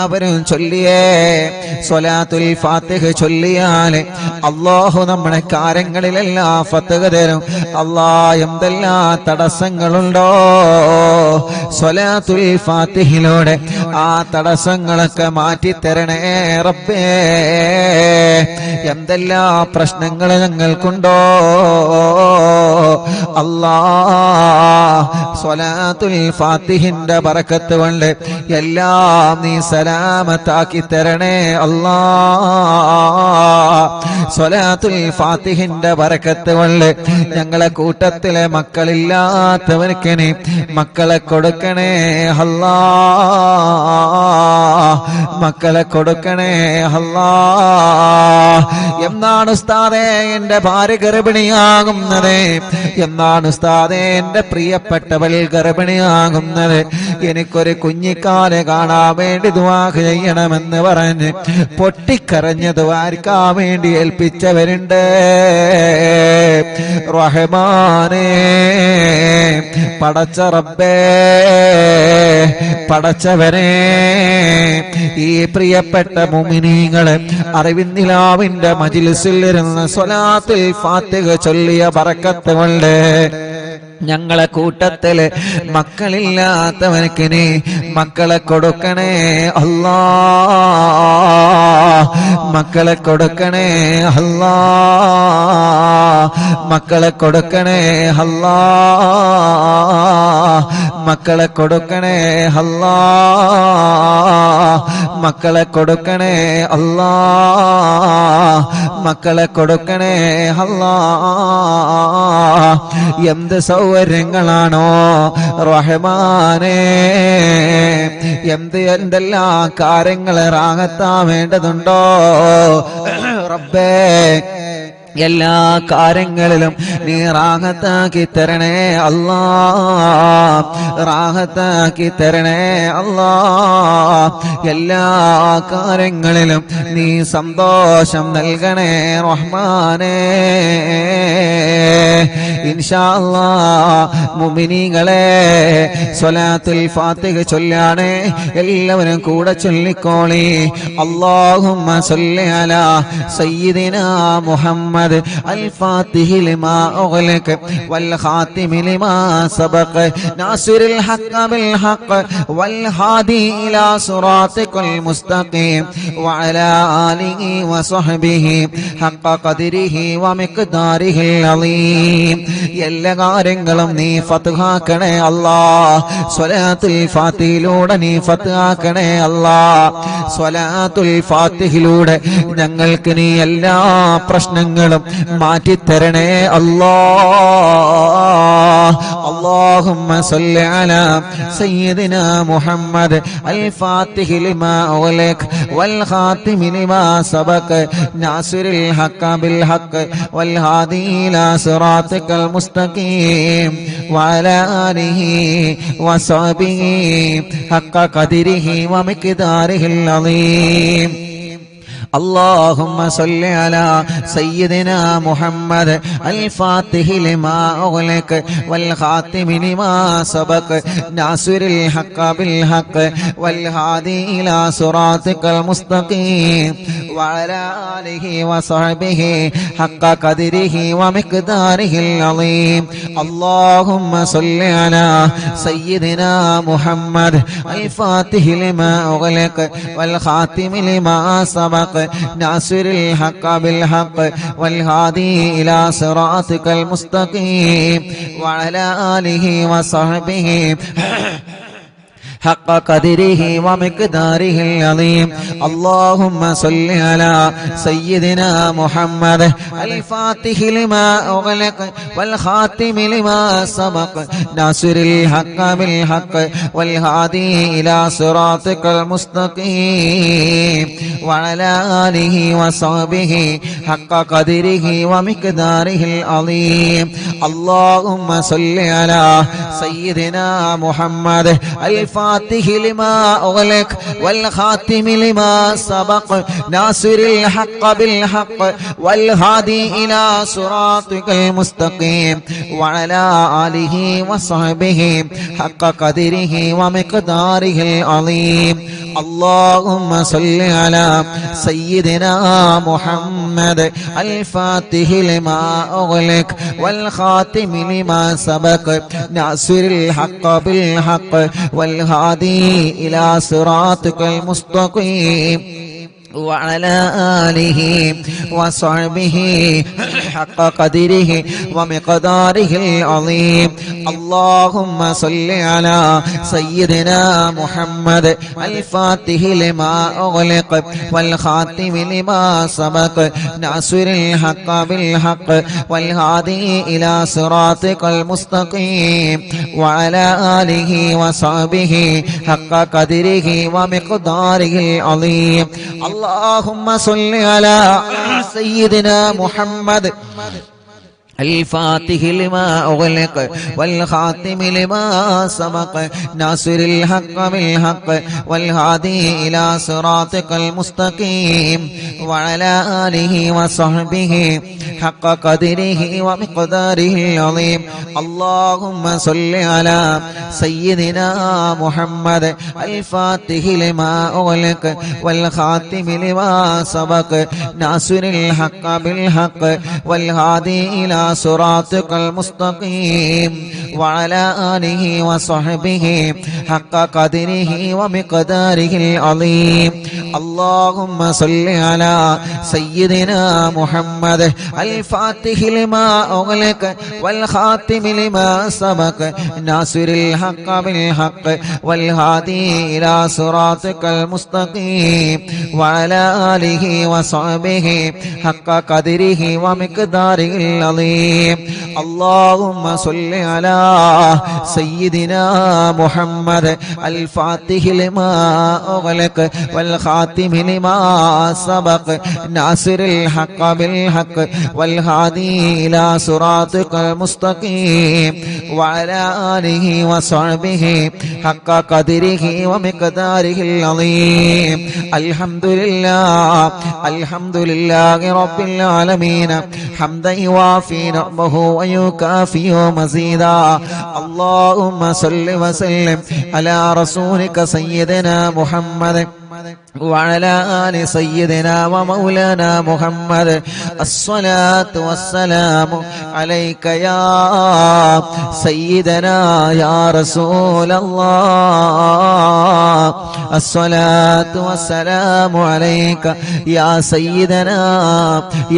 അവരും ചൊല്ലിയേ സ്വലാത്തുൽ ഫാത്തിഹ ചൊല്ലിയാൽ അല്ലാഹു നമ്മുടെ കാര്യങ്ങളിലെല്ലാം ഫത്ഹ് തരും. എന്തെല്ലാം തടസ്സങ്ങളുണ്ടോ സ്വലാത്തുൽ ഫാത്തിഹിലൂടെ ആ തടസ്സങ്ങളൊക്കെ മാറ്റിത്തരണേ റബ്ബേ. എന്തെല്ലാം പ്രശ്നങ്ങൾ ഞങ്ങൾക്കുണ്ടോ സ്വലാത്തുൽ ഫാത്തിഹിന്റെ ബറക്കത്ത് കൊണ്ട് എല്ലാം നീ സലാമത്താക്കി തരണേ സ്വലാത്തുൽ ഫാത്തിഹിന്റെ ബറക്കത്ത് കൊണ്ട് ഞങ്ങളെ കൂട്ടത്തിലെ മക്കളില്ലാത്തവർക്ക് നീ മക്കളെ കൊടുക്കണേ മക്കളെ കൊടുക്കണേ എന്നാണ് ഉസ്താദേ എന്റെ ഭാര്യ ഗർഭിണിയാകുന്നത്? എന്നാണ് ഉസ്താദേ എന്റെ പ്രിയപ്പെട്ടവൾ ഗർഭിണിയാകുന്നത്? എനിക്കൊരു കുഞ്ഞിക്കാലെ കാണാൻ വേണ്ടി ദുആ ചെയ്യണമെന്ന് പറഞ്ഞ് പൊട്ടിക്കരഞ്ഞ് ദുആർക്കാൻ വേണ്ടി ഏൽപ്പിച്ചവരുണ്ട്. റഹ്മാനേ, പടച്ച റബ്ബേ, പടച്ചവനെ, ഈ പ്രിയപ്പെട്ട മുഅ്മിനീങ്ങളെ അറിവിന്നിലാവിന്റെ മജ്ലിസിൽ ഇരുന്ന് സ്വലാത്തുൽ ഫാത്തിഹ ചൊല്ലിയ ബറക്കത്ത് കൊണ്ട് ഞങ്ങളെ കൂട്ടത്തില് മക്കളില്ലാത്തവനക്ക് നീ മക്കളെ കൊടുക്കണേ മക്കളെ കൊടുക്കണേ മക്കളെ കൊടുക്കണേ മക്കളെ കൊടുക്കണേ മക്കളെ കൊടുക്കണേ മക്കളെ കൊടുക്കണേ എന്ത് സൗകര്യങ്ങളാണോ റഹ്മാനേ, എന്തെല്ലാം കാര്യങ്ങൾ റാഹത്താൻ വേണ്ടതുണ്ടോ റബ്ബേ, എല്ലാ കാര്യങ്ങളിലും നീ റാഹത്താക്കി തരണേ റാഹത്താക്കി തരണേ എല്ലാ കാര്യങ്ങളിലും നീ സന്തോഷം നൽകണേ റഹ്മാനേ. ഇൻഷാ അല്ലാഹ് മുഅ്മിനീങ്ങളെ സ്വലാത്തുൽ ഫാത്തിഹ ചൊല്ലാണ് എല്ലാവരും കൂടെ ചൊല്ലിക്കോളി. അല്ലാഹുമ്മ സ്വല്ലി അലാ സയ്യിദിനാ മുഹമ്മദ് الفاتح لما أغلق والخاتم لما سبق ناصر الحق بالحق والهادي إلى صراطك المستقيم وعلى آله وصحبه حق قدره ومقداره العظيم. എല്ലാ കാര്യങ്ങളും നീ ഫത്ഹാക്കണേ സ്വലാത്തുൽ ഫാത്തിഹിലൂടെ നീ ഫത്ഹാക്കണേ സ്വലാത്തുൽ ഫാത്തിഹിലൂടെ ഞങ്ങൾക്ക് നീ എല്ലാ പ്രശ്നങ്ങളും മാറ്റിത്തരണേ اللهم صل على سيدنا محمد الفاتح لما أغلق والخاتم لما سبق ناصر الحق بالحق والهادي إلى صراطك المستقيم وعلى آله وصحبه حق قدره ومقداره العظيم. اللهم صل على سيدنا محمد الفاتح لما أغلق والخاتم لما سبق ناصر الحق بالحق والهادي إلى صراطك المستقيم وعلى آله وصحبه حق قدره ومقداره العظيم. اللهم صل على سيدنا محمد الفاتح لما أغلق والخاتم لما سبق ناصر الحق بالحق والهادي إلى صراطك المستقيم وعلى آله وصحبه حق قدره ومقداره العظيم. اللهم صل على سيدنا محمد الفاتح لما أغلق والخاتم لما سبق ناصر الحق بالحق والهادي إلى صراطك المستقيم وعلى آله وصحبه حق قدره ومقداره العظيم. اللهم صل على سيدنا محمد الفاتح الفاتح لما أغلق والخاتم لما سبق ناصر الحق بالحق والهادي إلى صراطك المستقيم وعلى آله وصحبه حق قدره ومقداره العظيم. اللهم صل على سيدنا محمد الفاتح لما أغلق والخاتم لما سبق ناصر الحق بالحق والهادي إلى صراطك المستقيم وعلى آله وصحبه حق قدره ومقداره العظيم. اللهم صل على سيدنا محمد الفاتح لما أغلق والخاتم لما سبق ناصر الحق بالحق والهادي إلى صراطك المستقيم وعلى آله وصحبه حق قدره ومقداره العظيم. اللهم صل على سيدنا محمد الفاتح لما أغلق والخاتم لما سبق ناصر الحق بالحق والهادي إلى صراطك المستقيم وعلى آله وصحبه حق قدره ومقداره العظيم. اللهم صل على سيدنا محمد الفاتح لما أغلق والخاتم لما سبق ناصر الحق بالحق والهادي إلى صراطك المستقيم وعلى آله وصحبه حق قدره ومقداره العظيم. اللهم صل على سيدنا محمد الفاتح لما أغلق والخاتم لما سبق ناصر الحق بالحق والهادي إلى صراطك المستقيم وعلى آله وصحبه حق قدره ومقداره العظيم. اللهم صل على سيدنا محمد الفاتح لما أغلق والخاتم لما سبق ناصر الحق بالحق والهادي إلى صراطك المستقيم وعلى آله وصحبه حق قدره ومقداره العظيم. الحمد لله الحمد لله رب العالمين حمدا يوافي نعمه ويكافئ مزيدا. اللهم صل وسلم على رسولك سيدنا محمد وعلى آل سيدنا ومولانا محمد. الصلاة والسلام عليك يا سيدنا يا رسول الله. الصلاة والسلام عليك يا سيدنا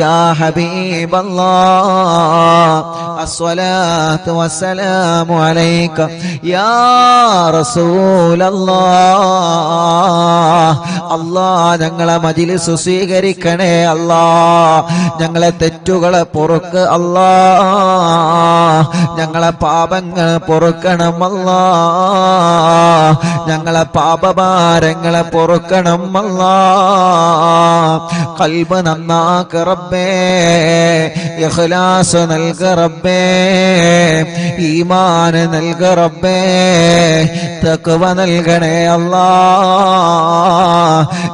يا حبيب الله. الصلاة والسلام عليك يا رسول الله. അല്ലാഹ് ഞങ്ങളെ മജ്‌ലിസ് സ്വീകരിക്കണേ അല്ലാഹ്. ഞങ്ങളെ തെറ്റുകളെ പൊറുക്ക് അല്ലാഹ്. ഞങ്ങളെ പാപങ്ങൾ പൊറുക്കണം അല്ലാഹ്. ഞങ്ങളെ പാപഭാരങ്ങളെ പൊറുക്കണം അല്ലാഹ്. ഖൽബ് നന്നാക്ക് റബ്ബേ, ഇഖ്ലാസ് നൽക റബ്ബേ, ഈമാൻ നൽക റബ്ബേ, തഖ്വ നൽകണേ അല്ലാഹ്.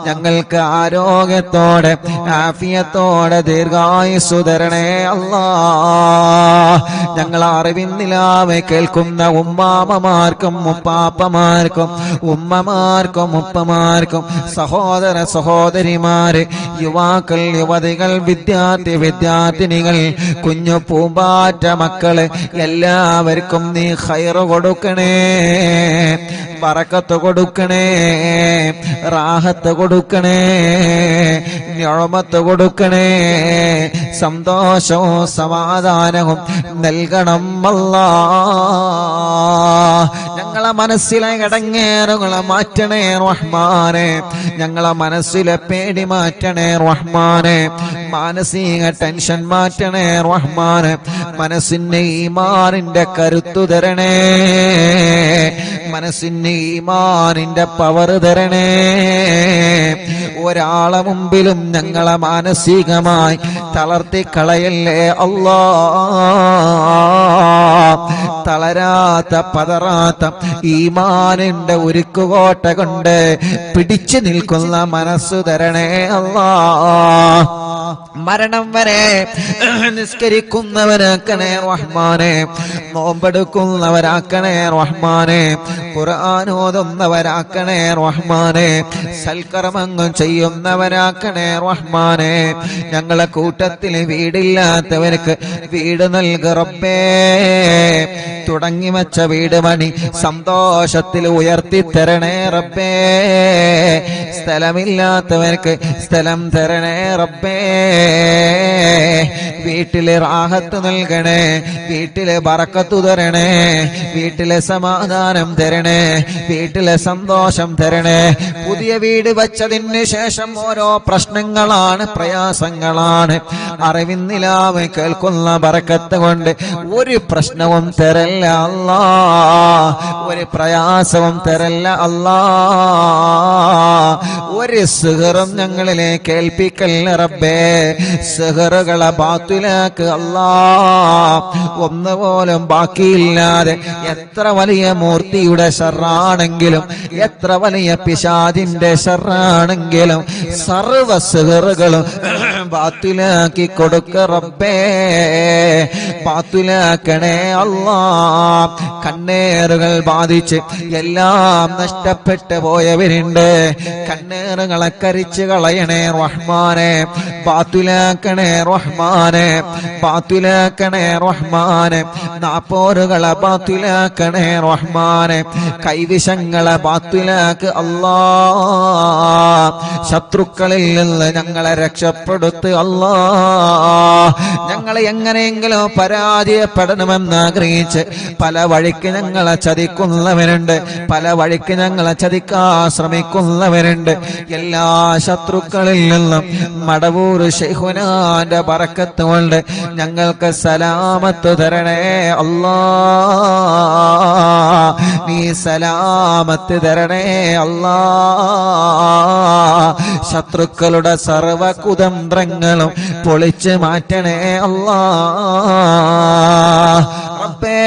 ഞങ്ങൾക്ക് ആരോഗ്യത്തോടെ ആഫിയത്തോടെ ദീർഘായുസ്സു തരണേ അല്ലാഹ്. ഞങ്ങൾ അറിവിൻ നിലാവെ കേൾക്കുന്ന ഉമ്മാമമാർക്കും ഉപ്പാപ്പമാർക്കും ഉമ്മമാർക്കും ഉപ്പമാർക്കും സഹോദര സഹോദരിമാര്, യുവാക്കൾ യുവതികൾ, വിദ്യാർത്ഥി വിദ്യാർത്ഥിനികൾ, കുഞ്ഞു പൂമ്പാറ്റ മക്കള് എല്ലാവർക്കും നീ ഖൈറ് കൊടുക്കണേ, ബറക്കത്ത് കൊടുക്കണേ, റാഹത്ത് കൊടുക്കണേ, നിഅമത്ത് കൊടുക്കണേ, സന്തോഷവും സമാധാനവും നൽകണം അല്ലാഹ്. ഞങ്ങളെ മനസ്സിലെ ഇടങ്ങേറുകളെ മാറ്റണേ റഹ്മാനെ. ഞങ്ങളെ മനസ്സിലെ പേടി മാറ്റണേ റഹ്മാനെ. മാനസിക ടെൻഷൻ മാറ്റണേ റഹ്മാനെ. മനസ്സിന് ഈമാനിന്റെ കരുത്തു തരണേ, മനസ്സിന് ഈമാനിന്റെ പവർ തരണേ. ഒരാളെ മുമ്പിലും ഞങ്ങളെ മാനസികമായി തളർത്തി കളയല്ലേ അല്ലാഹ്. തളരാത്ത പതറാത്ത ഈമാനിന്റെ ഉരുക്കുകോട്ട കൊണ്ട് പിടിച്ചു നിൽക്കുന്ന മനസ്സു തരണേ അല്ലാ. മരണം വരെ നിസ്കരിക്കുന്നവരാക്കണേ റഹ്മാനെ, നോമ്പെടുക്കുന്നവരാക്കണേ റഹ്മാനെ, ഖുർആൻ ഓതുന്നവരാക്കണേ റഹ്മാനെ, സൽക്കർമ്മങ്ങൾ ചെയ്യുന്നവരാക്കണേ റഹ്മാനെ. ഞങ്ങളെ കൂട്ടത്തിൽ വീടില്ലാത്തവർക്ക് വീട് നൽക റബ്ബേ. തുടങ്ങി വച്ച വീട് പണി സന്തോഷത്തിൽ ഉയർത്തി തരണേ റബ്ബേ. സ്ഥലമില്ലാത്തവർക്ക് സ്ഥലം തരണേ റബ്ബേ. വീട്ടിലെ റാഹത്ത് നൽകണേ, വീട്ടിലെ ബറക്കത്ത് തരണേ, വീട്ടിലെ സമാധാനം തരണേ, വീട്ടിലെ സന്തോഷം തരണേ. പുതിയ വീട് വച്ചതിന് ശേഷം ഓരോ പ്രശ്നങ്ങളാണ്, പ്രയാസങ്ങളാണ്. അറിവിന്നിലാവ് കേൾക്കുന്ന ബറക്കത്ത് കൊണ്ട് ഒരു പ്രശ്നവും തരല്ല അല്ലാ, ഒരു പ്രയാസവും തരല്ല അല്ലാ. ഒരു സിഹറും ഞങ്ങളിലെ കേൾപ്പിക്കല്ല റബ്ബേ. സിഹറുകളെ ബാത്തിലാക്ക് അല്ലാ. ഒന്നുപോലും ബാക്കിയില്ലാതെ എത്ര വലിയ മൂർത്തിയുടെ ശർറാണെങ്കിലും, എത്ര വലിയ പിശാചിന്റെ ശർറാണെങ്കിലും സർവ സിഹറുകളും ബാത്തിലാക്കി കൊടുക്ക റബ്ബേ. ബാത്തിലാക്കണേ അല്ലാ. കണ്ണേറുകൾ ബാധിച്ച് എല്ലാം നഷ്ടപ്പെട്ടു പോയവരുണ്ട്. കണ്ണേറുകളെ കരിച്ചു കളയണേ റഹ്മാനെ. ബാത്തിലാക്കണേ റഹ്മാനെ, ബാത്തിലാക്കണേ റഹ്മാനെ. നാപ്പോറുകളെ ബാത്തിലാക്കണേ റഹ്മാനെ. കൈവിഷങ്ങളെ ബാത്തിലാക്ക് അല്ലാ. ശത്രുക്കളിൽ നിന്ന് ഞങ്ങളെ രക്ഷപ്പെടുത്ത് അല്ലാ. ഞങ്ങളെ എങ്ങനെയെങ്കിലും പരാജയപ്പെടണമെന്ന് ആഗ്രഹിച്ച് പല വഴിക്ക് ഞങ്ങളെ ചതിക്കുന്നവരുണ്ട്, പല വഴിക്ക് ഞങ്ങളെ ചതിക്കാൻ ശ്രമിക്കുന്നവരുണ്ട്. എല്ലാ ശത്രുക്കളിൽ നിന്നും മടവൂർ ശൈഖുനാന്റെ ബറക്കത്ത് കൊണ്ട് ഞങ്ങൾക്ക് സലാമത്ത് തരണേ അല്ലാ. നീ സലാമത്ത് തരണേ അല്ലാ. ശത്രുക്കളുടെ സർവ കുതന്ത്രങ്ങളും പൊളിച്ച് മാറ്റണേ അല്ലാ. റബ്ബേ,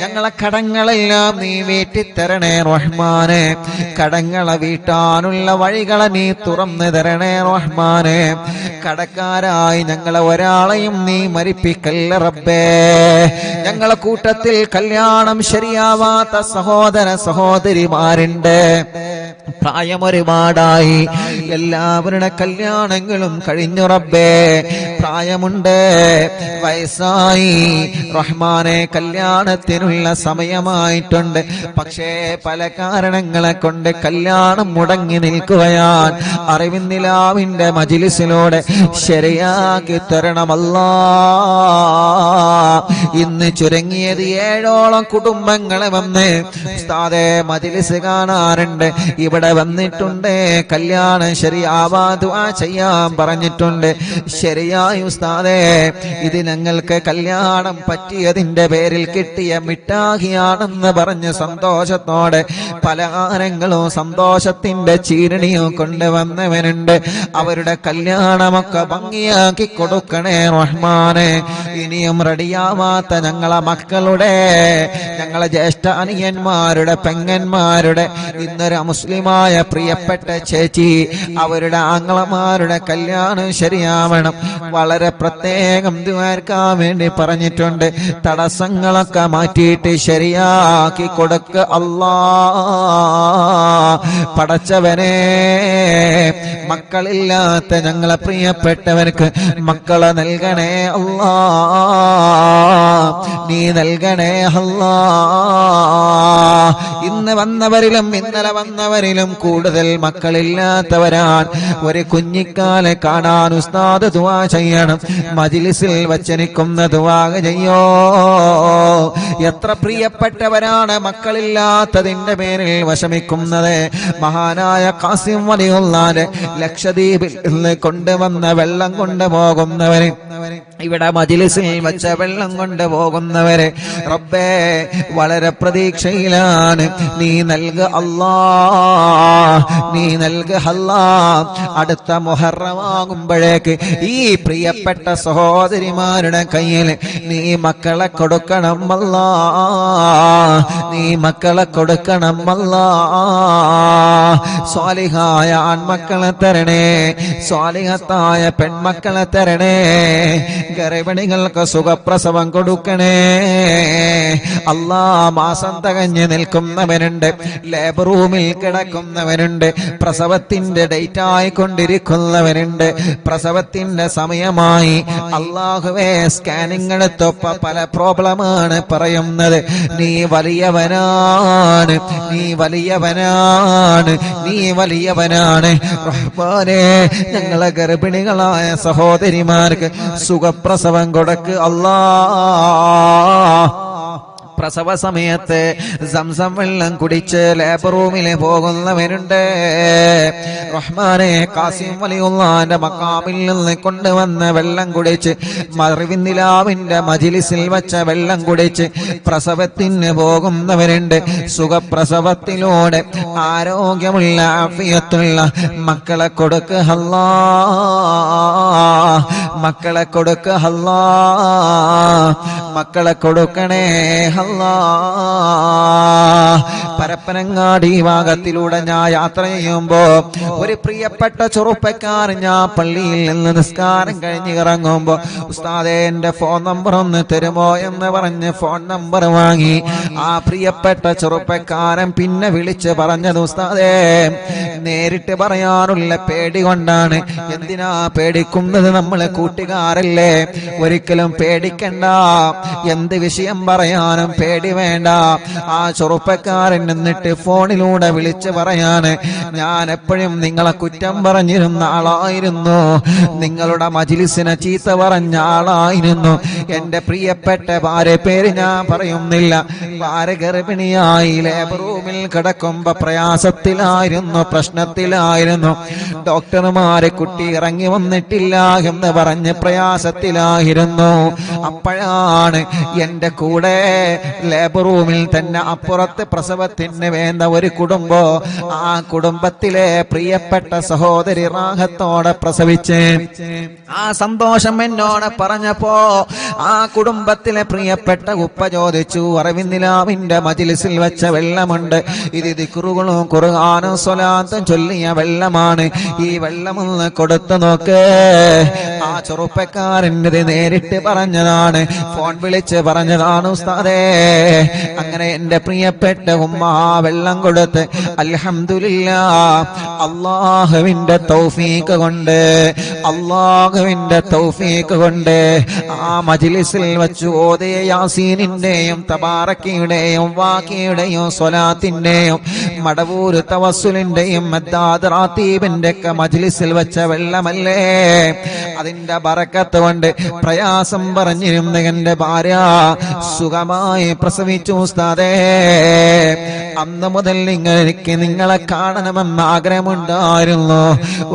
ഞങ്ങളെ കടങ്ങളെല്ലാം നീ വീട്ടിത്തരണേ റഹ്മാനെ. കടങ്ങളെ വീട്ടാനുള്ള വഴികളെ നീ തുറന്നു തരണേ റഹ്മാനെ. കടക്കാരായി ഞങ്ങളെ ഒരാളെയും നീ മരിപ്പിക്കല്ല റബ്ബേ. ഞങ്ങളെ കൂട്ടത്തിൽ കല്യാണം ശരിയാവാത്ത സഹോദര സഹോദരിമാരുണ്ട്. പ്രായം ഒരുപാടായി, എല്ലാവരുടെ കല്യാണങ്ങളും കഴിഞ്ഞു റബ്ബേ. പ്രായമുണ്ട്, വയസ്സായി റഹ്മാനെ, കല്യാണത്തിനുള്ള സമയമായിട്ടുണ്ട്. പക്ഷേ പല കാരണങ്ങളെ കൊണ്ട് കല്യാണം മുടങ്ങി നിൽക്കുകയാൽ അറിവിന്നിലാവിന്റെ മജ്‌ലിസിലൂടെ ശരിയാക്കി തരണമല്ലാ. ഇന്ന് ചുരുങ്ങിയത് 7ഓളം കുടുംബങ്ങളെ വന്ന് ഉസ്താദേ മജ്‌ലിസ് കാണാറുണ്ട്, ഇവിടെ വന്നിട്ടുണ്ട്, കല്യാണം ശരിയാവാ ദുആ ചെയ്യാൻ പറഞ്ഞിട്ടുണ്ട്. ശരിയായി ഉസ്താദേ, ഇത് ഞങ്ങൾക്ക് കല്യാണം പറ്റിയതിന്റെ പേരിൽ കിട്ടിയ മിഠായിയാണെന്ന് പറഞ്ഞ് സന്തോഷത്തോടെ പലഹാരങ്ങളും സന്തോഷത്തിന്റെ ചീരണിയും കൊണ്ടുവന്നവനുണ്ട്. അവരുടെ കല്യാണമൊക്കെ ഭംഗിയാക്കി കൊടുക്കണേ റഹ്മാനെ. ഇനിയും റെഡിയാവാത്ത ഞങ്ങളെ മക്കളുടെ, ഞങ്ങളെ ജ്യേഷ്ഠ അനിയന്മാരുടെ, പെങ്ങന്മാരുടെ, ഇന്നൊരു മുസ്ലിമായ പ്രിയപ്പെട്ട ചേച്ചി, അവരുടെ ആങ്ങളമാരുടെ കല്യാണം ശരിയാവണം. വളരെ പ്രത്യേകം ദുആർക്കാൻ വേണ്ടി പറഞ്ഞിട്ടുണ്ട്. തടസ്സങ്ങളൊക്കെ മാറ്റിയിട്ട് ശരിയാക്കി കൊടുക്ക അല്ലാ. പടച്ചവനെ, മക്കളില്ലാത്ത ഞങ്ങളെ പ്രിയപ്പെട്ടവർക്ക് മക്കളെ നൽകണേ അല്ലാ. നീ നൽകണേ അല്ലാ. ഇന്ന് വന്നവരിലും ഇന്നലെ വന്നവരിലും കൂടുതൽ മക്കളില്ലാത്തവരാൻ ഒരു കുഞ്ഞിക്കാലെ കാണാൻ ഉസ്താദ് ദുആ ചെയ്യണം. മജ്‌ലിസിൽ വച്ചനിക്കുന്ന ദുആ ചെയ്യോ. എത്ര പ്രിയപ്പെട്ടവരാണ് മക്കളില്ലാത്തതിന്റെ പേരിൽ വിഷമിക്കുന്നത്. മഹാനായ ഖാസിം വലിയുള്ളാന്റെ ലക്ഷദ്വീപിൽ നിന്ന് കൊണ്ടുവന്ന വെള്ളം കൊണ്ടുപോകുന്നവര് ഇവിടെ മജ്‌ലിസിൽ വച്ച വെള്ളം കൊണ്ട് പോകുന്നവരെ റബ്ബേ വളരെ പ്രതീക്ഷയിലാണ്. നീ നൽക അല്ലാ, നീ നൽക അല്ലാ. അടുത്ത മുഹറമാകുമ്പോഴേക്ക് ഈ പ്രിയപ്പെട്ട സഹോദരിമാരുടെ കയ്യിൽ നീ മക്കളെ കൊടുക്കണം അല്ലാ, നീ മക്കളെ കൊടുക്കണം അല്ലാ. സ്വാലിഹായ ആൺമക്കളെ തരണേ, സ്വാലിഹത്തായ പെൺമക്കളെ തരണേ. ഗർഭിണികൾക്ക് സുഖപ്രസവം കൊടുക്കണേ അല്ലാ. മാസം തികഞ്ഞ് നിൽക്കുന്നവരുണ്ട്, ലേബർ റൂമിൽ കിടക്കുന്നവരുണ്ട്, പ്രസവത്തിന്റെ ഡേറ്റ് ആയിക്കൊണ്ടിരിക്കുന്നവരുണ്ട്, പ്രസവത്തിന്റെ സമയമായി. അല്ലാഹുവേ, സ്കാനിങ് എടുത്തപ്പോ പല പ്രോബ്ലമാണ് പറയുന്നത്. നീ വലിയവനാണ്, നീ വലിയവനാണ്, നീ വലിയവനാണ് റഹ്മാനേ. ഞങ്ങളെ ഗർഭിണികളായ സഹോദരിമാർക്ക് സുഖപ്രസവം കൊടുക്ക് അല്ലാ. പ്രസവ സമയത്ത് സംസം വെള്ളം കുടിച്ച് ലേബർ റൂമിൽ പോകുന്നവരുണ്ട് റഹ്മാനെ. കാസിം വലിയുള്ളാന്റെ മഖാമിൽ നിന്ന് കൊണ്ടുവന്ന വെള്ളം കുടിച്ച്, മറിവിന്ദിലാവിന്റെ മജ്‌ലിസിൽ വച്ച വെള്ളം കുടിച്ച് പ്രസവത്തിന് പോകുന്നവരുണ്ട്. സുഖപ്രസവത്തിലൂടെ ആരോഗ്യമുള്ള ആഫിയത്തുള്ള മക്കളെ കൊടുക്ക് അല്ലാ, മക്കളെ കൊടുക്ക് അല്ലാ, മക്കളെ കൊടുക്കണേ അല്ലാ. പരപ്പനങ്ങാടി ഭാഗത്തിലൂടെ ഞാൻ യാത്ര ചെയ്യുമ്പോ ഒരു പ്രിയപ്പെട്ട ചെറുപ്പക്കാരൻ, ഞാൻ പള്ളിയിൽ നിന്ന് നിസ്കാരം കഴിഞ്ഞ് ഇറങ്ങുമ്പോ, ഉസ്താദേ എന്റെ ഫോൺ നമ്പർ ഒന്ന് തരുമോ എന്ന് പറഞ്ഞ് ഫോൺ നമ്പർ വാങ്ങി. ആ പ്രിയപ്പെട്ട ചെറുപ്പക്കാരൻ പിന്നെ വിളിച്ച് പറഞ്ഞത്, ഉസ്താദേ നേരിട്ട് പറയാനുള്ള പേടി കൊണ്ടാണ്. എന്തിനാ പേടിക്കുന്നത്? നമ്മളെ കൂട്ടുകാരല്ലേ, ഒരിക്കലും പേടിക്കണ്ട. എന്ത് വിഷയം പറയാനും പേടി വേണ്ട. ആ ചെറുപ്പക്കാരൻ എന്നിട്ട് ഫോണിലൂടെ വിളിച്ച് പറയാണ്, ഞാൻ എപ്പോഴും നിങ്ങളെ കുറ്റം പറഞ്ഞിരുന്ന ആളായിരുന്നു, നിങ്ങളുടെ മജ്‌ലിസിനെ ചീത്ത പറഞ്ഞ ആളായിരുന്നു. എന്റെ പ്രിയപ്പെട്ട ഭാര്യ പേര് ഞാൻ പറയുന്നില്ല, ഭാര്യ ഗർഭിണിയായി ലേബർ റൂമിൽ കിടക്കുമ്പോ പ്രയാസത്തിലായിരുന്നു, പ്രശ്നത്തിലായിരുന്നു. ഡോക്ടർമാരെ കുട്ടി ഇറങ്ങി വന്നിട്ടില്ല എന്ന് പറഞ്ഞ് പ്രയാസത്തിലായിരുന്നു. അപ്പോഴാണ് എന്റെ കൂടെ ലേബർ റൂമിൽ തന്നെ അപ്പുറത്ത് പ്രസവത്തിന് വേണ്ട ഒരു കുടുംബം, ആ കുടുംബത്തിലെ പ്രിയപ്പെട്ട സഹോദരി റാഹത്തോടെ പ്രസവിച്ച് ആ സന്തോഷം എന്നോട് പറഞ്ഞപ്പോ ആ കുടുംബത്തിലെ പ്രിയപ്പെട്ട ഉപ്പ ചോദിച്ചു, അറിവിന്ദിലാവിന്റെ മജ്‌ലിസിൽ വെച്ച വെള്ളമുണ്ട്, ഇത് ദിക്റുകളും ഖുർആനും സ്വലാത്തും ചൊല്ലിയ വെള്ളമാണ്, ഈ വെള്ളമൊന്ന് കൊടുത്തു നോക്ക്. ആ ചെറുപ്പക്കാരൻ്റെ നേരിട്ട് പറഞ്ഞതാണ്, ഫോൺ വിളിച്ച് പറഞ്ഞതാണ്, ഉസ്താദേ. അങ്ങനെ എന്റെ പ്രിയപ്പെട്ട ഉമ്മ വെള്ളം കൊടുത്ത് അൽഹംദുലില്ലാഹ്, അല്ലാഹുവിന്റെ തൗഫീഖ് കൊണ്ട്, അല്ലാഹുവിന്റെ തൗഫീഖ് കൊണ്ട് ആ മജ്‌ലിസിൽ വെച്ച് ഓതിയ യാസീനിന്റെയും തബാറക്കയുടെയും വാഖിയുടെയും സ്വലാത്തിന്റെയും മടവൂര് തവസ്സുലിന്റെയും മദ്ദാദ് റാത്തീബിന്റെ ഒക്കെ മജ്‌ലിസിൽ വെച്ച വെള്ളമല്ലേ, അതിന്റെ ബറക്കത്ത് കൊണ്ട് പ്രയാസം പറഞ്ഞിരുന്ന എന്റെ ഭാര്യ സുഖമായി പ്രസവിച്ചു ഉസ്താദേ. അന്ന് മുതൽ എനിക്ക് നിങ്ങളെ കാണണമെന്ന് ആഗ്രഹമുണ്ടായിരുന്നു.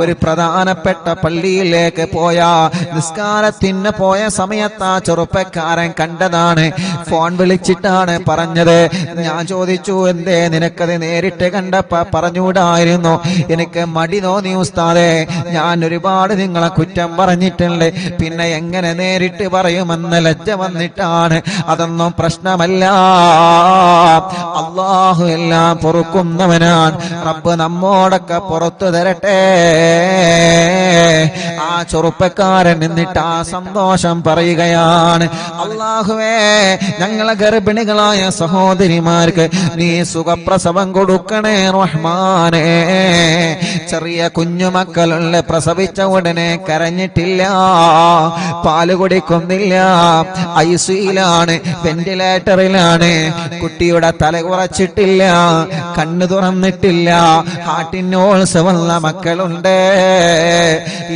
ഒരു പ്രധാനപ്പെട്ട പള്ളിയിലേക്ക് പോയ നിസ്കാരത്തിന് പോയ സമയത്ത് ആ ചെറുപ്പക്കാരൻ കണ്ടതാണ്, ഫോൺ വിളിച്ചിട്ടാണ് പറഞ്ഞത്. ഞാൻ ചോദിച്ചു, എന്തേ നിനക്കത് നേരിട്ട് കണ്ടപ്പോ പറഞ്ഞുകൂടായിരുന്നു? എനിക്ക് മടി തോന്നി ഉസ്താദേ, ഞാൻ ഒരുപാട് നിങ്ങളെ കുറ്റം പറഞ്ഞിട്ടുണ്ട്, പിന്നെ എങ്ങനെ നേരിട്ട് പറയുമെന്ന് ലജ്ജ വന്നിട്ടാണ്. അതൊന്നും പ്രശ്നമല്ല, അല്ലാഹു എല്ലാം പൊറുക്കുന്നവനാണ്. റബ്ബ് നമ്മോടൊക്കെ പുറത്തു തരട്ടെ. ആ ചെറുപ്പക്കാരൻ എന്നിട്ട് ആ സന്തോഷം പറയുകയാണ്, അല്ലാഹുവേ ഞങ്ങളെ ഗർഭിണികളായ സഹോദരിമാർക്ക് നീ സുഖപ്രസവം കൊടുക്കണേ റഹ്മാനേ. ചെറിയ കുഞ്ഞുമക്കളുള്ള പ്രസവിച്ച ഉടനെ കരഞ്ഞിട്ടില്ല, പാല് കുടിക്കുന്നില്ല, ഐസിയിലാണ്, വെന്റിലേറ്ററിലാണ്, കുട്ടിയുടെ തല കുറച്ചിട്ടില്ല, കണ്ണു തുറന്നിട്ടില്ല. ഹാർട്ടിന് ഓൾസമുള്ള മക്കളുണ്ട്,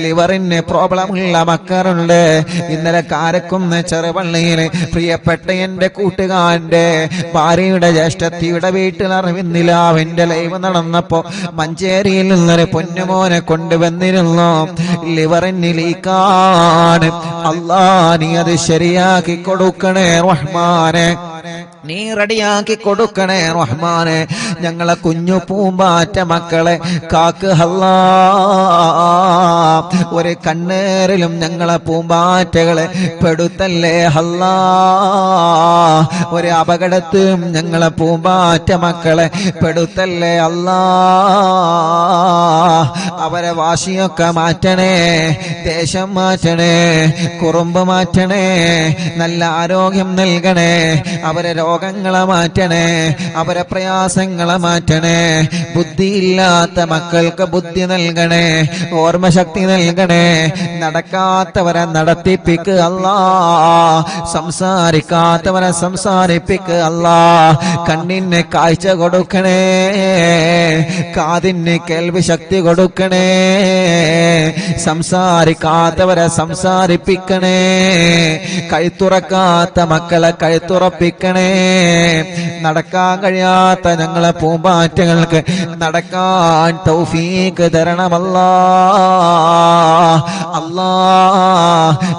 ലിവറിന് പ്രോബ്ലം ഉള്ള മക്കളുണ്ട്. ഇന്നലെ കാരക്കുന്ന് ചെറുപള്ളിയിൽ പ്രിയപ്പെട്ട എന്റെ കൂട്ടുകാരന്റെ ഭാര്യയുടെ ജ്യേഷ്ഠത്തിയുടെ വീട്ടിൽ അറിവിന്നിലാവിന്റെ ലൈവ് നടന്നപ്പോ മഞ്ചേരിയിൽ നിന്നൊരു പൊന്നുമോനെ കൊണ്ടുവന്നിരുന്നു. ലിവറിന് ലീക്കാണ്. അല്ലാ, നീ അത് ശരിയാക്കി കൊടുക്കണേ റഹ്മാനെ, നീ റെഡിയാക്കി കൊടുക്കണേ റഹ്മാനെ. ഞങ്ങളെ കുഞ്ഞു പൂമ്പാറ്റ മക്കളെ കാക്ക് അല്ലാ. ഒരു കണ്ണേറിലും ഞങ്ങളെ പൂമ്പാറ്റകളെ പെടുത്തല്ലേ അല്ലാ. ഒരു അപകടത്തിലും ഞങ്ങളെ പൂമ്പാറ്റ മക്കളെ പെടുത്തല്ലേ അല്ലാ. അവരെ വാശിയൊക്കെ മാറ്റണേ, ദേശം മാറ്റണേ, കുറുമ്പ് മാറ്റണേ, നല്ല ആരോഗ്യം നൽകണേ. അവരെ രോഗങ്ങളെ മാറ്റണേ, അവരെ പ്രയാസങ്ങളെ മാറ്റണേ. ബുദ്ധിയില്ലാത്ത മക്കൾക്ക് ബുദ്ധി നൽകണേ, ഓർമ്മശക്തി നൽകണേ. നടക്കാത്തവരെ നടത്തിപ്പിക്കുക അല്ലാ, സംസാരിക്കാത്തവരെ സംസാരിപ്പിക്കുക അല്ലാ. കണ്ണിന് കാഴ്ച കൊടുക്കണേ, കാതിന് കേൾവി ശക്തി കൊടുക്കണേ. സംസാരിക്കാത്തവരെ സംസാരിപ്പിക്കണേ, കഴുത്തുറക്കാത്ത മക്കളെ കഴുത്തുറപ്പിക്കണേ. നടക്കാൻ കഴിയാത്ത ഞങ്ങളെ പൂമ്പാറ്റകൾക്ക് നടക്കാൻ തൗഫീക്ക് തരണമല്ലാ. അല്ലാ,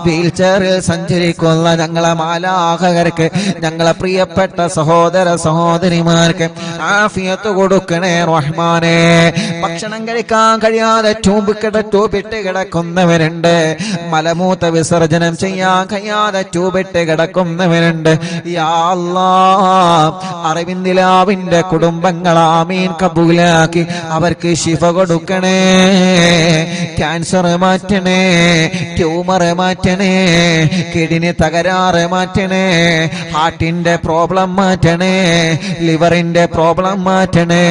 വീൽ ചെയറിൽ സഞ്ചരിക്കുന്ന ഞങ്ങളെ മാലാഖകർക്ക്, ഞങ്ങളെ പ്രിയപ്പെട്ട സഹോദര സഹോദരിമാർക്ക് ആഫിയത്ത് കൊടുക്കണേ റഹ്മാനെ. ഭക്ഷണം കഴിക്കാൻ കഴിയാതെ ട്യൂബിട്ട് കിടക്കുന്നവരുണ്ട്, മലമൂത്ര വിസർജനം ചെയ്യാൻ കഴിയാതെ ട്യൂബിട്ട് കിടക്കുന്നവരുണ്ട്. യാ അല്ലാഹ്, അറിവിന്ദിലാവിന്റെ കുടുംബങ്ങൾ ആമീൻ കബൂലാക്കി അവർക്ക് ശിഫ കൊടുക്കണേ. ക്യാൻസർ മാറ്റണേ, ട്യൂമർ മാറ്റണേ, കിഡ്നി തകരാറ് മാറ്റണേ, ഹാർട്ടിന്റെ പ്രോബ്ലം മാറ്റണേ, ലിവറിന്റെ പ്രോബ്ലം മാറ്റണേ,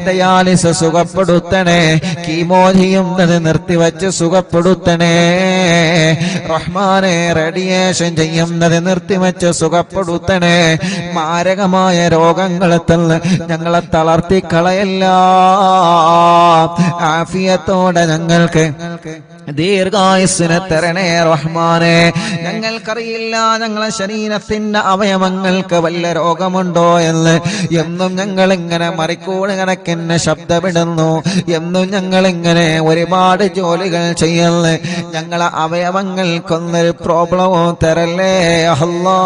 ഡയാലിസിസ് സുഖപ്പെടുത്തണേ, കീമോ ചെയ്യുന്നത് നിർത്തിവച്ച് സുഖപ്പെടുത്തണേ റഹ്മാനെ. റേഡിയേഷൻ ചെയ്യുന്നത് നിർത്തിവച്ച് സുഖപ്പെടുത്തണേ. മാരകമായ രോഗങ്ങളെ തന്ന് ഞങ്ങളെ തളർത്തിക്കളയല്ല. ആഫിയത്തോടെ ഞങ്ങൾക്ക് ദീർഘായുസ്സിനെ തരണേ റഹ്മാനെ. ഞങ്ങൾക്കറിയില്ല ഞങ്ങളെ ശരീരത്തിന്റെ അവയവങ്ങൾക്ക് വല്ല രോഗമുണ്ടോ എന്ന്. എന്നും ഞങ്ങൾ ഇങ്ങനെ മറിക്കൂട് കണക്കിന് ശബ്ദമിടുന്നു, എന്നും ഞങ്ങൾ ഇങ്ങനെ ഒരുപാട് ജോലികൾ ചെയ്യുന്നു. ഞങ്ങളെ അവയവങ്ങൾക്കൊന്നൊരു പ്രോബ്ലമോ തരല്ലേ അല്ലാ.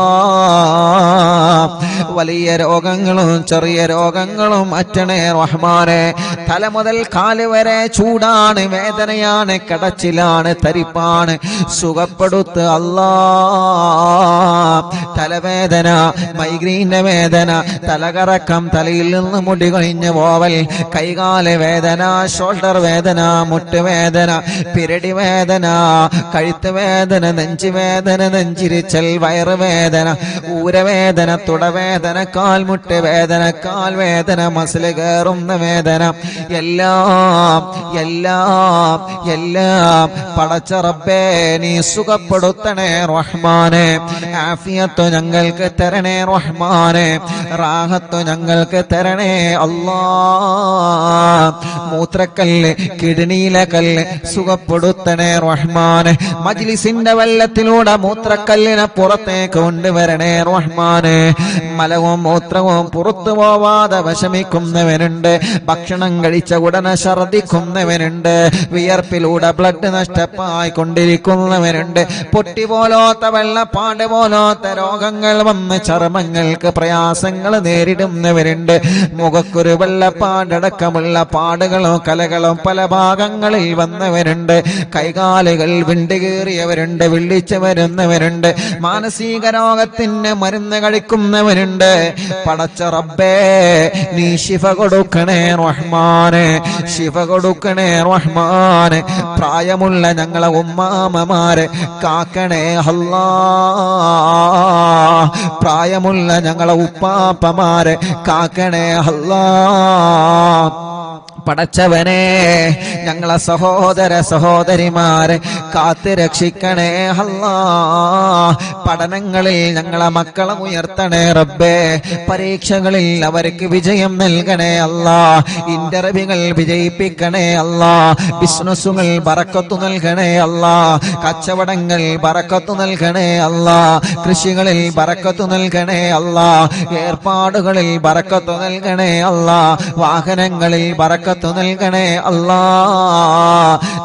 വലിയ രോഗങ്ങളും ചെറിയ രോഗങ്ങളും മാറ്റണേ റഹ്മാനെ. തല മുതൽ കാല് വരെ ചൂടാണ്, വേദനയാണ്, കടച്ചിലാണ്, തരിപ്പാണ്, സുഖപ്പെടുത്ത് അല്ലാ. തലവേദന, മൈഗ്രീന്റെ വേദന, തലകറക്കം, തലയിൽ നിന്ന് മുടി കൊഴിഞ്ഞ് പോവൽ, കൈകാല് വേദന, ഷോൾഡർ വേദന, മുട്ടുവേദന, പിരടി വേദന, കഴുത്ത് വേദന, നെഞ്ചുവേദന, നെഞ്ചിരിച്ചൽ, വയറുവേദന, ഊരവേദന, തുടവേദന, കാൽമുട്ട് വേദന, കാൽവേദന, മസിൽ കയറുന്ന വേദന, എല്ലാം എല്ലാം എല്ലാം പടച്ച റബ്ബേ നീ സുഖപ്പെടുത്തണേ റഹ്മാനെ. ആഫിയത്ത് ഞങ്ങൾക്ക് തരണേ റഹ്മാനെ, റാഹത്ത് ഞങ്ങൾക്ക് തരണേ അല്ലാ. മൂത്രക്കല്ല്, കിഡ്നിയിലെ കല്ല് സുഖപ്പെടുത്തണേ റഹ്മാനെ. മജ്ലിസിന്റെ വെള്ളത്തിലൂടെ മൂത്രക്കല്ലിനെ പുറത്തേക്ക് കൊണ്ടുവരണേ റഹ്മാനെ. മലവും മൂത്രവും പുറത്തു പോവാതെ വിഷമിക്കുന്നവനുണ്ട്, ഭക്ഷണം കഴിച്ച ഉടനെ ഛർദിക്കുന്നവനുണ്ട്, വിയർപ്പിലൂടെ ബ്ലഡ് നഷ്ടമായി കൊണ്ടിരിക്കുന്നവരുണ്ട്, പൊട്ടി പോലോത്ത വെള്ളപ്പാട് പോലോത്ത രോഗങ്ങൾ വന്ന് ചർമ്മങ്ങൾക്ക് പ്രയാസങ്ങൾ നേരിടുന്നവരുണ്ട്, മുഖക്കൊരു വെള്ളപ്പാടടക്കമുള്ള പാടുകളോ കലകളോ പല ഭാഗങ്ങളിൽ വന്നവരുണ്ട്, കൈകാലുകൾ വിണ്ടുകീറിയവരുണ്ട്, വിളിച്ചു വരുന്നവരുണ്ട്, മാനസിക രോഗത്തിന് മരുന്ന് കഴിക്കുന്നവരുണ്ട്. പടച്ച റബ്ബേ നീ ശിഫ കൊടുക്കണേ റഹ്മാനെ, ശിഫ കൊടുക്കണേ റഹ്മാനെ. പ്രായമുള്ള ഞങ്ങളെ ഉമ്മാമമാരെ കാക്കണേ അല്ലാ. പ്രായമുള്ള ഞങ്ങളെ ഉപ്പാപ്പമാരെ കാക്കണേ അല്ലാ. പടച്ചവനെ ഞങ്ങളെ സഹോദര സഹോദരിമാരെ കാത്ത് രക്ഷിക്കണേ അല്ലാ. പഠനങ്ങളിൽ ഞങ്ങളെ മക്കളെ ഉയർത്തണേ റബ്ബേ. പരീക്ഷകളിൽ അവർക്ക് വിജയം നൽകണേ അല്ലാ. ഇന്റർവ്യൂകൾ വിജയിപ്പിക്കണേ അല്ലാ. ബിസിനസ്സുകൾ ബറക്കത്ത് നൽകണേ അല്ലാ. കച്ചവടങ്ങൾ ബറക്കത്ത് നൽകണേ അല്ലാ. കൃഷികളിൽ ബറക്കത്ത് നൽകണേ അല്ലാ. ഏർപ്പാടുകളിൽ ബറക്കത്ത് നൽകണേ അല്ലാ. വാഹനങ്ങളിൽ ബറക്കത്ത് നൽകണേ അല്ലാ.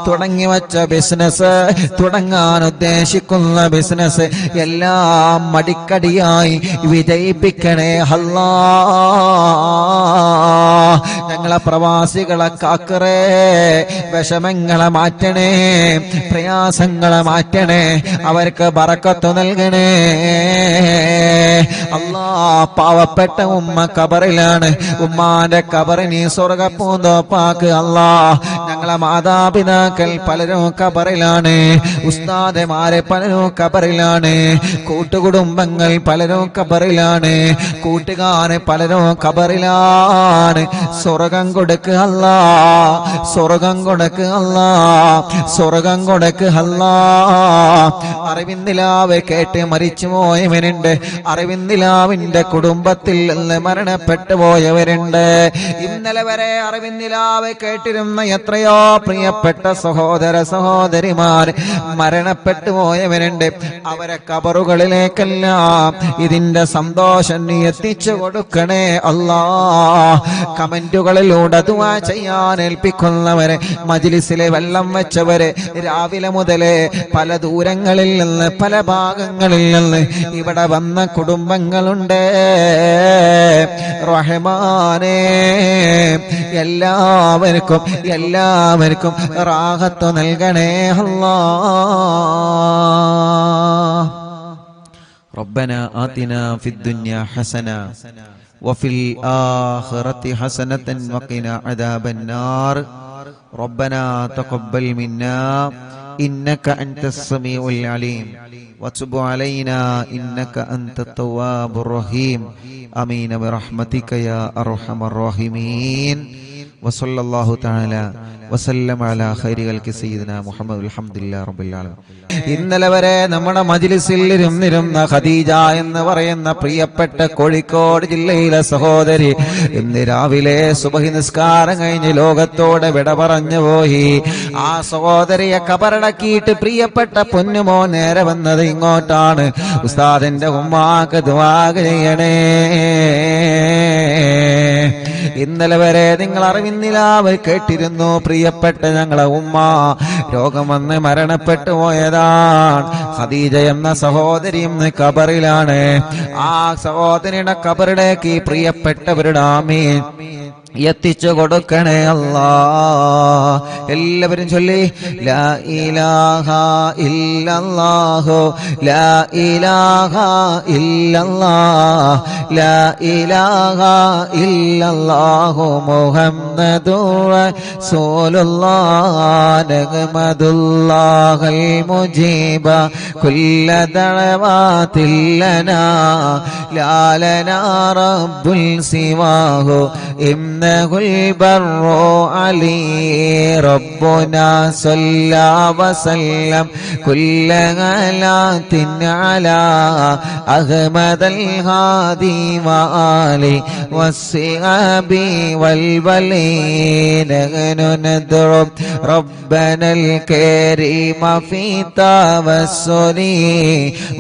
തുടങ്ങി വച്ച ബിസിനസ്, തുടങ്ങാൻ ഉദ്ദേശിക്കുന്ന ബിസിനസ് എല്ലാം മടിക്കടിയായി വിജയിപ്പിക്കണേ അല്ലാ. ഞങ്ങളെ പ്രവാസികളെ കാക്കറേ. വിഷമങ്ങളെ മാറ്റണേ, പ്രയാസങ്ങളെ മാറ്റണേ, അവർക്ക് ബറക്കത്ത് നൽകണേ അല്ലാ. പാവപ്പെട്ട ഉമ്മ കബറിലാണ്. ഉമ്മാന്റെ കബറിനി സ്വർഗപ്പൂന്തോപ്പാക്ക് അല്ലാ. ഞങ്ങളെ മാതാപിതാക്കൾ പലരും കബറിലാണ്. ഉസ്താദമാരെ പലരും കബറിലാണ്. കൂട്ടുകുടുംബങ്ങൾ പലരും കബറിലാണ്. കൂട്ടുകാരെ പലരും കബറിലാണ്. സ്വർഗം കൊടുക്ക് അല്ലാ, സ്വർഗം കൊടുക്ക് അല്ലാ, സ്വർഗം കൊടുക്ക് അല്ലാ. അറിവിന്ദിലാവ് കേട്ട് മരിച്ചു പോയവരുണ്ട്. അറിവിന്ദിലാവിന്റെ കുടുംബത്തിൽ നിന്ന് മരണപ്പെട്ടു പോയവരുണ്ട്. ഇന്നലെ വരെ അറിവിന്ദിലാവ് കേട്ടിരുന്ന എത്രയോ പ്രിയപ്പെട്ട സഹോദര സഹോദരിമാർ മരണപ്പെട്ടു പോയവരുണ്ട്. അവരെ കബറുകളിലേക്കെല്ലാം ഇതിന്റെ സന്തോഷം നീ എത്തിച്ചു കൊടുക്കണേ അല്ലാ. കമന്റുകളിലൂടെ ദുആ ചെയ്യാൻ ഏൽപ്പിക്കുന്നവരെ, മജ്ലിസിലെ വെള്ളം വെച്ചവരെ, രാവിലെ മുതലേ പല ദൂരങ്ങളിൽ നിന്ന് പല ഭാഗങ്ങളിൽ നിന്ന് ഇവിടെ വന്ന കുടുംബങ്ങളുണ്ട്. റഹ്മാനേ, എല്ലാവർക്കും എല്ലാവർക്കും റാഹത്ത് നൽകണേ അല്ലാ. ربنا آتنا في الدنيا حسنة وفي الآخرة حسنة وقنا عذاب النار. ربنا تقبل منا إنك أنت السميع العليم وتب علينا إنك أنت التواب الرحيم. آمين برحمتك يا أرحم الراحمين. وصلى الله تعالى وسلم على خير خلق سيدنا محمد الحمد لله رب العالمين. ഇന്നലെ വരെ നമ്മുടെ മജ്ലിസിൽ ഇരുന്നിരുന്ന ഖദീജ എന്ന് പറയുന്ന പ്രിയപ്പെട്ട കോഴിക്കോട് ജില്ലയിലെ സഹോദരി ഇന്ന് രാവിലെ സുബഹി നിസ്കാരം കഴിഞ്ഞ് ലോകത്തോടെ വിട പറഞ്ഞു പോയി. ആ സഹോദരിയെ കബറടക്കിയിട്ട് പ്രിയപ്പെട്ട പൊന്നുമോ നേരെ വന്നത് ഇങ്ങോട്ടാണ്. ഉസ്താദിന്റെ ഉമ്മാക്ക് ദുആ ചെയ്യണേ. ഇന്നലെ വരെ നിങ്ങൾ അറിവിന്നിലാവ് കേട്ടിരുന്നു. പ്രിയപ്പെട്ട ഞങ്ങളെ ഉമ്മ രോഗം വന്ന് മരണപ്പെട്ടു പോയതാണ്. ഖദീജ എന്ന സഹോദരി ഇന്ന് കബറിലാണ്. ആ സഹോദരിയുടെ കബറിലേക്ക് പ്രിയപ്പെട്ടവരുടെ ആമീൻ എത്തിച്ചു കൊടുക്കണേ അല്ലാ. എല്ലാവരും ചൊല്ലി ലാ ഇലാഹ ഇല്ലല്ലാഹു ലാ ഇലാഹ ഇല്ലല്ലാഹ് ലാ ഇലാഹ ഇല്ലല്ലാഹു മുഹമ്മദുർ റസൂലുള്ളാഹ് നഹ്മദുല്ലാഹൽ മുജീബ കുല്ല ദഅവാതിൽ ലനാ ലാ ലനാ റബ്ബുൽ സിവാഹു إنه البر علي ربنا صلى وسلم كل غلات على أحمد الهادي وآله والصحاب والولين. نحن ندعو ربنا الكريم في توسل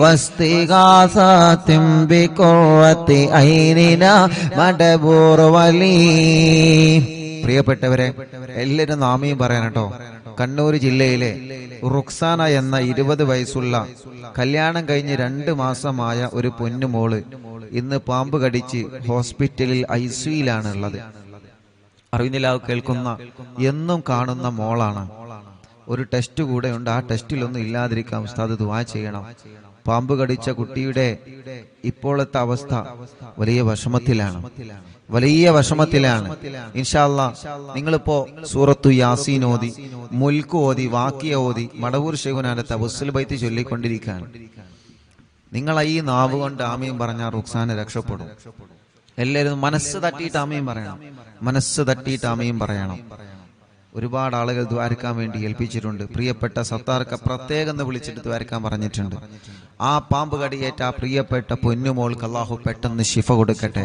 واستغاثة بقرة عيننا مدبور ولي. പ്രിയപ്പെട്ടവരെ, എല്ലാവരും നാമീം പറയാൻ കേട്ടോ. കണ്ണൂർ ജില്ലയിലെ റുക്സാന എന്ന 20 വയസ്സുള്ള കല്യാണം കഴിഞ്ഞ് 2 മാസമായ ഒരു പൊന്നുമോള് ഇന്ന് പാമ്പ് കടിച്ച് ഹോസ്പിറ്റലിൽ ICUയിലാണ് ഉള്ളത്. അറിവിനിലാവ് കേൾക്കുന്ന എന്നും കാണുന്ന മോളാണ്. ഒരു ടെസ്റ്റ് കൂടെ ഉണ്ട്. ആ ടെസ്റ്റിലൊന്നും ഇല്ലാതിരിക്കാം. ഉസ്താദ് ദുആ ചെയ്യണം. പാമ്പ് കടിച്ച കുട്ടിയുടെ ഇപ്പോഴത്തെ അവസ്ഥ വലിയ വിഷമത്തിലാണ്, വലിയ വിഷമത്തിലാണ്. ഇൻഷാ അല്ലാഹ് നിങ്ങളിപ്പോ സൂറത്തു യാസീൻ ഓതി, മുൽക്ക് ഓതി, വാക്കിയ ഓതി, മടവൂർ ശൈഖുനാന്റെ തവസ്സുൽ ബൈത്ത് ചൊല്ലിക്കൊണ്ടിരിക്കുകയാണ്. നിങ്ങൾ ഈ നാവ് കൊണ്ട് ആമീൻ പറഞ്ഞാൽ റുക്സാന രക്ഷപ്പെടും. എല്ലാവരും മനസ്സ് തട്ടിയിട്ട് ആമീൻ പറയണം. മനസ്സ് തട്ടിയിട്ട് ആമീൻ പറയണം. ഒരുപാട് ആളുകൾ ദ്വാരക്കാൻ വേണ്ടി ഏൽപ്പിച്ചിട്ടുണ്ട്. പ്രിയപ്പെട്ട സത്താർക്ക് പ്രത്യേകം വിളിച്ചിട്ട് ദ്വാരക്കാൻ പറഞ്ഞിട്ടുണ്ട്. ആ പാമ്പ് കടിയേറ്റ ആ പ്രിയപ്പെട്ട പൊന്നുമോൾക്ക് അള്ളാഹു പെട്ടെന്ന് ശിഫ കൊടുക്കട്ടെ.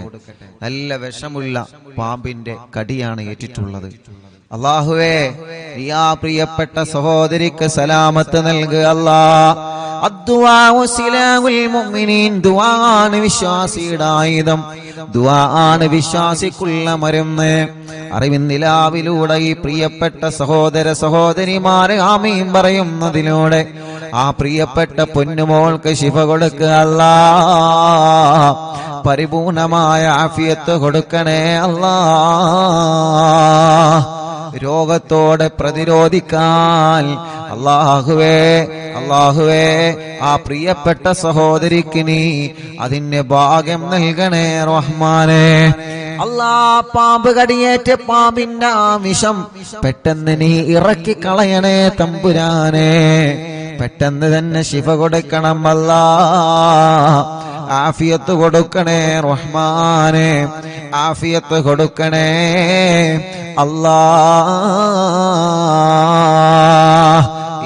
നല്ല വിഷമുള്ള പാമ്പിന്റെ കടിയാണ് ഏറ്റിട്ടുള്ളത്. അള്ളാഹുവേ, നീ ആ പ്രിയപ്പെട്ട സഹോദരിക്ക് സലാമത്ത് നൽകുക. ദുആണ് വിശ്വാസിയുടെ ആയുധം, ദുആണ് വിശ്വാസിക്കുള്ള മരുന്ന്. അറിവിന്നിലാവിലൂടെ ഈ പ്രിയപ്പെട്ട സഹോദര സഹോദരിമാരെ ആമീൻ പറയുന്നതിലൂടെ ആ പ്രിയപ്പെട്ട പൊന്നുമോൾക്ക് ശിഫ കൊടുക്കുക അല്ലാഹ്. പരിപൂർണമായ ആഫിയത്ത് കൊടുക്കണേ അല്ലാഹ്. രോഗത്തോടെ പ്രതിരോധിക്കാൻ അല്ലാഹുവേ ആ പ്രിയപ്പെട്ട സഹോദരിക്ക് നീ അതിന് ഭാഗ്യം നൽകണേ റഹ്മാനേ. പാമ്പ് കടിയേറ്റ് പാമ്പിന്റെ ആമിഷം പെട്ടെന്ന് നീ ഇറക്കി കളയണേ തമ്പുരാനെ. പെട്ടെന്ന് തന്നെ ശിഫ കൊടുക്കണം അല്ലാഹ്. ആഫിയത്ത് കൊടുക്കണേ റഹ്മാനെ, ആഫിയത്ത് കൊടുക്കണേ അല്ലാഹ്.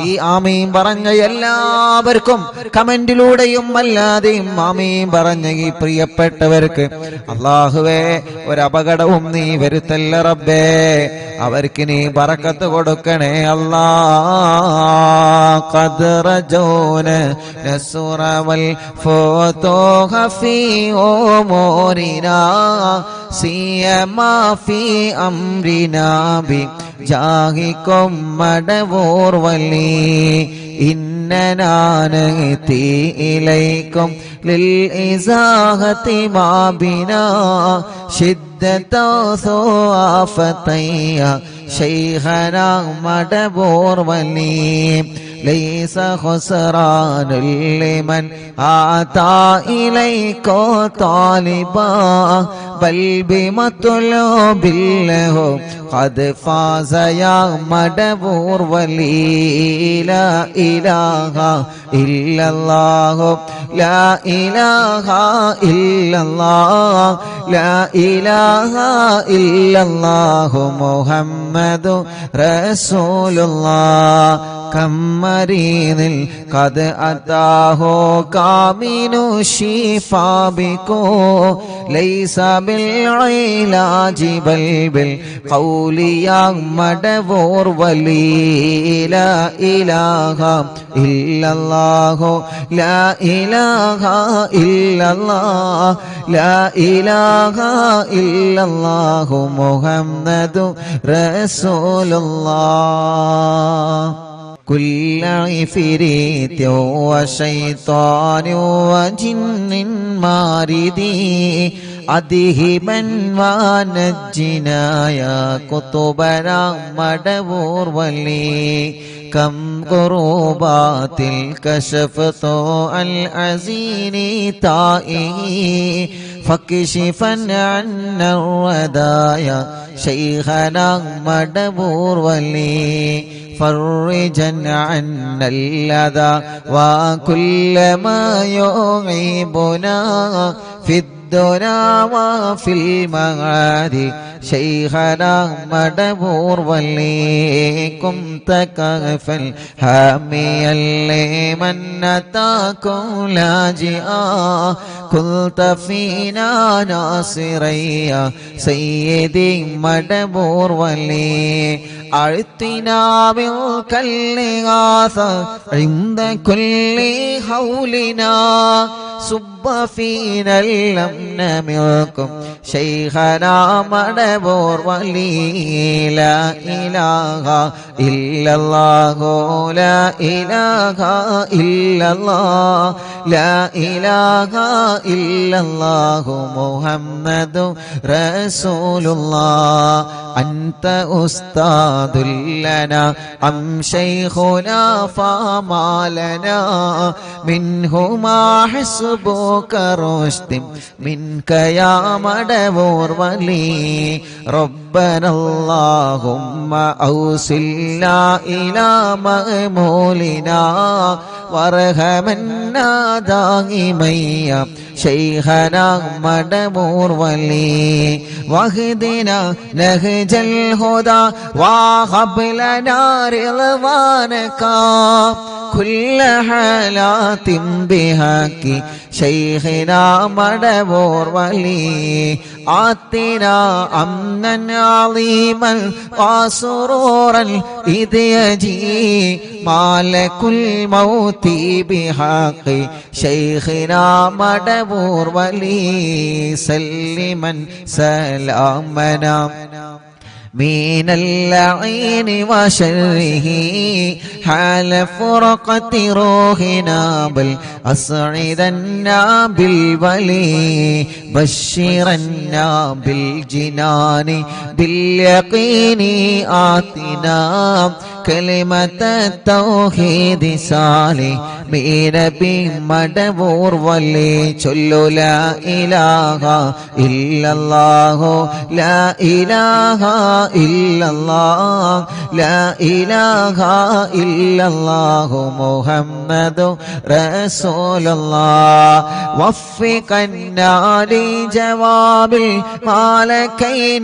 ഈ ആമീൻ പറഞ്ഞ എല്ലാവർക്കും കമന്റിലൂടെയും അല്ലാതെയും ആമീൻ പറഞ്ഞ ഈ പ്രിയപ്പെട്ടവർക്ക് അല്ലാഹുവേ ഒരപകടവും നീ വരുത്തല്ല റബ്ബേ. അവർക്ക് നീ ബറക്കത്ത് കൊടുക്കണേ അല്ലാഹ്. ഖദ്റജൂന നസ്റവൽ ഫതൂഹ ഫീ ഉമൂരിനാ സിയമാ ഫീ അംരിനാ ബി ജാഹികും മടവൂർ വലി ഇന്നനാ നഅതി ഇലൈകും ലിൽ ഇസാഹതി മാ ബിനാ ശിദ്ദത സുആഫതയ ശൈഖനാ മടവൂർ വലി ലൈസ ഖുസ്റാനുൽ ലിമൻ ആതാ ഇലൈകോ താലിബാ ബൽ ബിമത്ലൂബില്ലഹു ഖദ് ഫാസ യാ മടവൂർ വലി ലാ ഇലാഹ ഇല്ലല്ലാഹു ലാ ഇലാഹ ഇല്ലല്ലാഹ് ലാ ഇലാഹ ഇല്ലല്ലാഹു മുഹമ്മദു റസൂലുള്ളാഹ്. കമ്മരീനിൽ ഖദ് അതാഹു കാമിനു ശിഫാ ബികോ ലൈസ ബിൽ ഇലാജി ബൽ ബിൽ ഖൗലി യാ മടവൂർ വലി ലാ ഇലാഹ ഇല്ലല്ലാഹു ലാ ഇലാഹ ഇല്ലല്ലാഹ് ലാ ഇലാഹ ഇല്ലല്ലാഹു മുഹമ്മദു റസൂലുള്ളാഹ്. كل عفريت وشيطان وجن ماردي أذهبا ونجنا يا قطبنا مدبور ولي كم قربات الكشفت العزين تائه فكشفا عنا الردايا شيخنا مدبور ولي فرجا عنا الأذى وكل ما يعيبنا في الدنيا وفي المعاد شيخنا مدبور وليكم تكفل حاميا لمن أتاكم لاجئا كنت فينا ناصريا سيدي مدبور ولي أعطنا منك الإغاثة عند كل حولنا صب فينا الأمن منكم شيخنا مدبور ولي لا إله إلا الله لا إله إلا الله لا إله إلا الله محمد رسول الله. أنت أستاذ لنا أم شيخنا فما لنا منهما حسبك رشد منك يا مدبور ولي رب ربنا اللهم أوصلنا إلى مأمولنا وارحمنا دائما يا شيخنا مدبور ولي واهدنا نهج الهدى وهب لنا رضوانك كل حالات بحق شيخنا مدبور ولي آتنا أمنا عظيما وسرورا إذ يجي مالك الموت بحق شيخنا مدبور ولي سلما سلامنا من اللعين وشره حال فرقة روحنا بل أسعدنا بالولي بشرنا بالجنان باليقين آتنا كلمة التوحيد صالحين بمدبور ولي چلو لا إله إلا الله لا إله إلا الله لا إله إلا الله محمد رسول الله وفقنا لجواب الملكين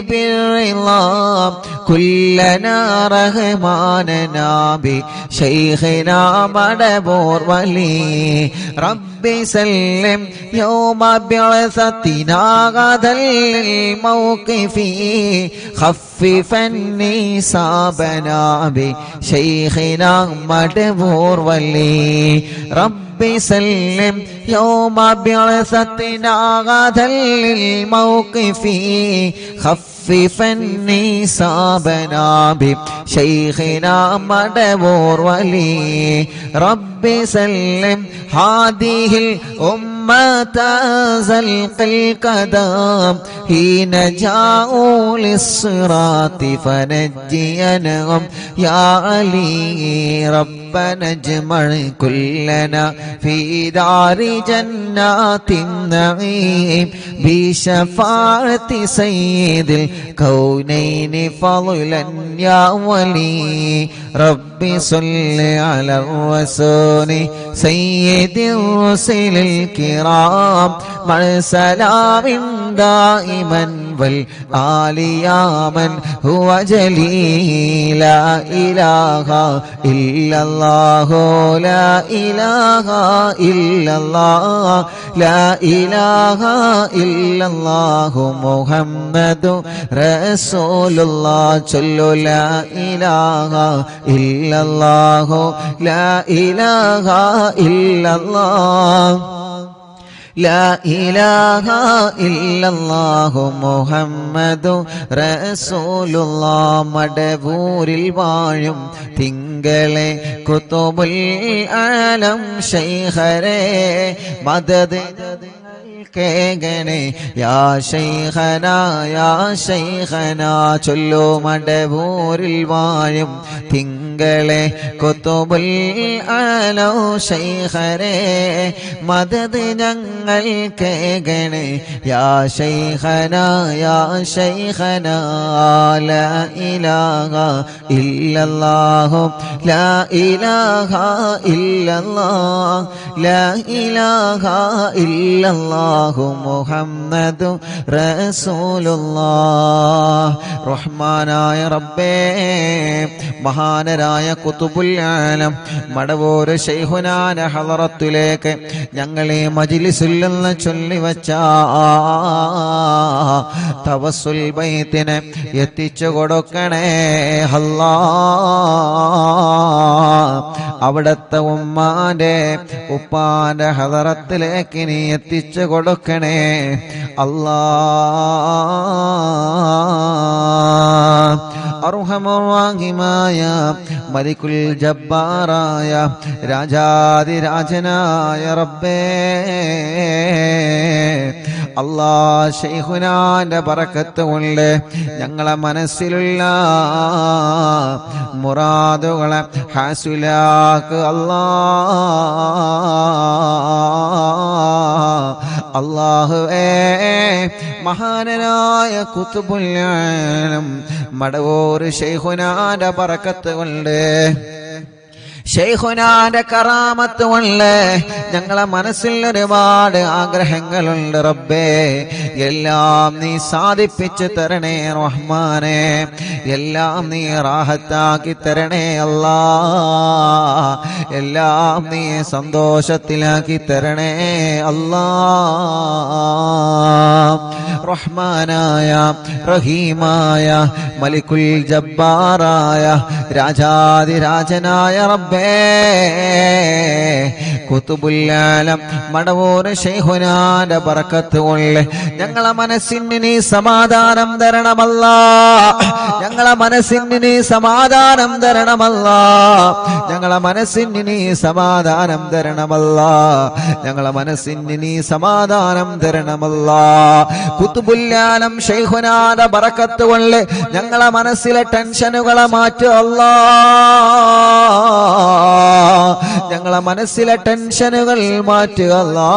بالرضا كلنا رحماننا بشيخنا مدبور ولي رب سلم يوم بعثتنا غدا للموقف خففني صابنا بشيخنا مدبور ولي رب سلم يوم بعثتنا غدا للموقف خففني صابنا بشيخنا مدبور ولي رب سلم هذه الأمة زلق القدم حين جاءوا للصراط فنجينهم يا علي ربنا اجمع كلنا في دار جنات النعيم بشفاعة سيد الكونين فضلا يا ولي ربي صل على الرسول سيد الرسل الكرام مع سلام دائما والآل يا من هو جليل لا إله إلا الله لا إله إلا الله لا إله إلا الله محمد رسول الله صلوا لا إله إلا الله لا إله إلا الله لا إله إلا الله محمد رسول الله മടവൂരിൽ വാഴും തിങ്കളെ കുതുബുൽ ആലം ശൈഖരേ മദദ് കേഗണേ യാ ശൈഖന ചൊല്ലു മടവൂരിൽ വാഴും തിങ്കളെ കുതുബുൽ ആലം ശൈഖരേ മദദ് ഞങ്ങൾ കേഗണേ യാ ശൈഖന ലാ ഇലാഹ ഇല്ലല്ലാഹു ലാ ഇലാഹ ഇല്ലല്ലാഹ് ലാ ഇലാഹ ഇല്ലല്ലാഹു മുഹമ്മദു റസൂലുള്ളാഹ് റഹ്മാനായ റബ്ബേ മഹാനരായ ഖുതുബുൽ ആലം മടവൂർ ശൈഖുനാന്റെ ഹളറത്തിലേക്ക് ഞങ്ങളെ മജ്ലിസിൽ നിന്ന് ചൊല്ലിവച്ച തവസ്സുൽ ബൈത്തിനെ എത്തിച്ചു കൊടുക്കണേ അല്ലാഹ് അവിടത്തെ ഉമ്മാന്റെ ഉപ്പാന്റെ ഹളറത്തിലേക്ക് നീ എത്തിച്ചു കൊടുക്കണേ അല്ലാഹ് അർഹമുർ-റഹീമായ മലിക്കുൽ ജബ്ബാറായ രാജാതിരാജനായ റബ്ബേ അല്ലാഹ് ശൈഖുനാന്റെ ബറക്കത്ത് കൊണ്ട് ഞങ്ങളെ മനസ്സിലുള്ള മുറാദുകളെ ഹാസിലാക്ക് അല്ലാഹ് അല്ലാഹുവേ മഹാനായ ഖുത്ബുൽ ആലം മടവൂർ ശൈഖുനാന്റെ ബറക്കത്ത് കൊണ്ട് ശൈഖുനാന്റെ കറാമത്ത് കൊണ്ട് ഞങ്ങളെ മനസ്സിൽ ഒരുപാട് ആഗ്രഹങ്ങളുണ്ട് റബ്ബേ. എല്ലാം നീ സാധിപ്പിച്ചു തരണേ റഹ്മാനെ. എല്ലാം നീ റാഹത്താക്കി തരണേ അല്ലാ. എല്ലാം നീ സന്തോഷത്തിലാക്കി തരണേ അല്ലാ. റഹ്മാനായ റഹീമായ മലിക്കുൽ ജബ്ബാറായ രാജാതിരാജനായ റബ്ബേ, ഖുത്ബുൽ ആലം മടവൂർ ശൈഖുനാന്റെ ബറക്കത്ത് കൊണ്ട് ഞങ്ങളെ മനസ്സിന് നീ സമാധാനം തരണമല്ലാ. ഞങ്ങളെ മനസ്സിന് നീ സമാധാനം തരണമല്ലാ. ഞങ്ങളെ മനസ്സിന് നീ സമാധാനം തരണമല്ലാ. ഞങ്ങളെ മനസ്സിന് നീ സമാധാനം തരണമല്ലാ. ഖുത്ബുൽ ആലം ശൈഖുനാന്റെ ബറക്കത്ത് കൊണ്ട് ഞങ്ങളെ മനസ്സിലെ ടെൻഷനുകളെ മാറ്റുക അല്ലാ. ഞങ്ങളെ മനസ്സിലെ ടെൻഷനുകൾ മാറ്റുക അല്ലാ.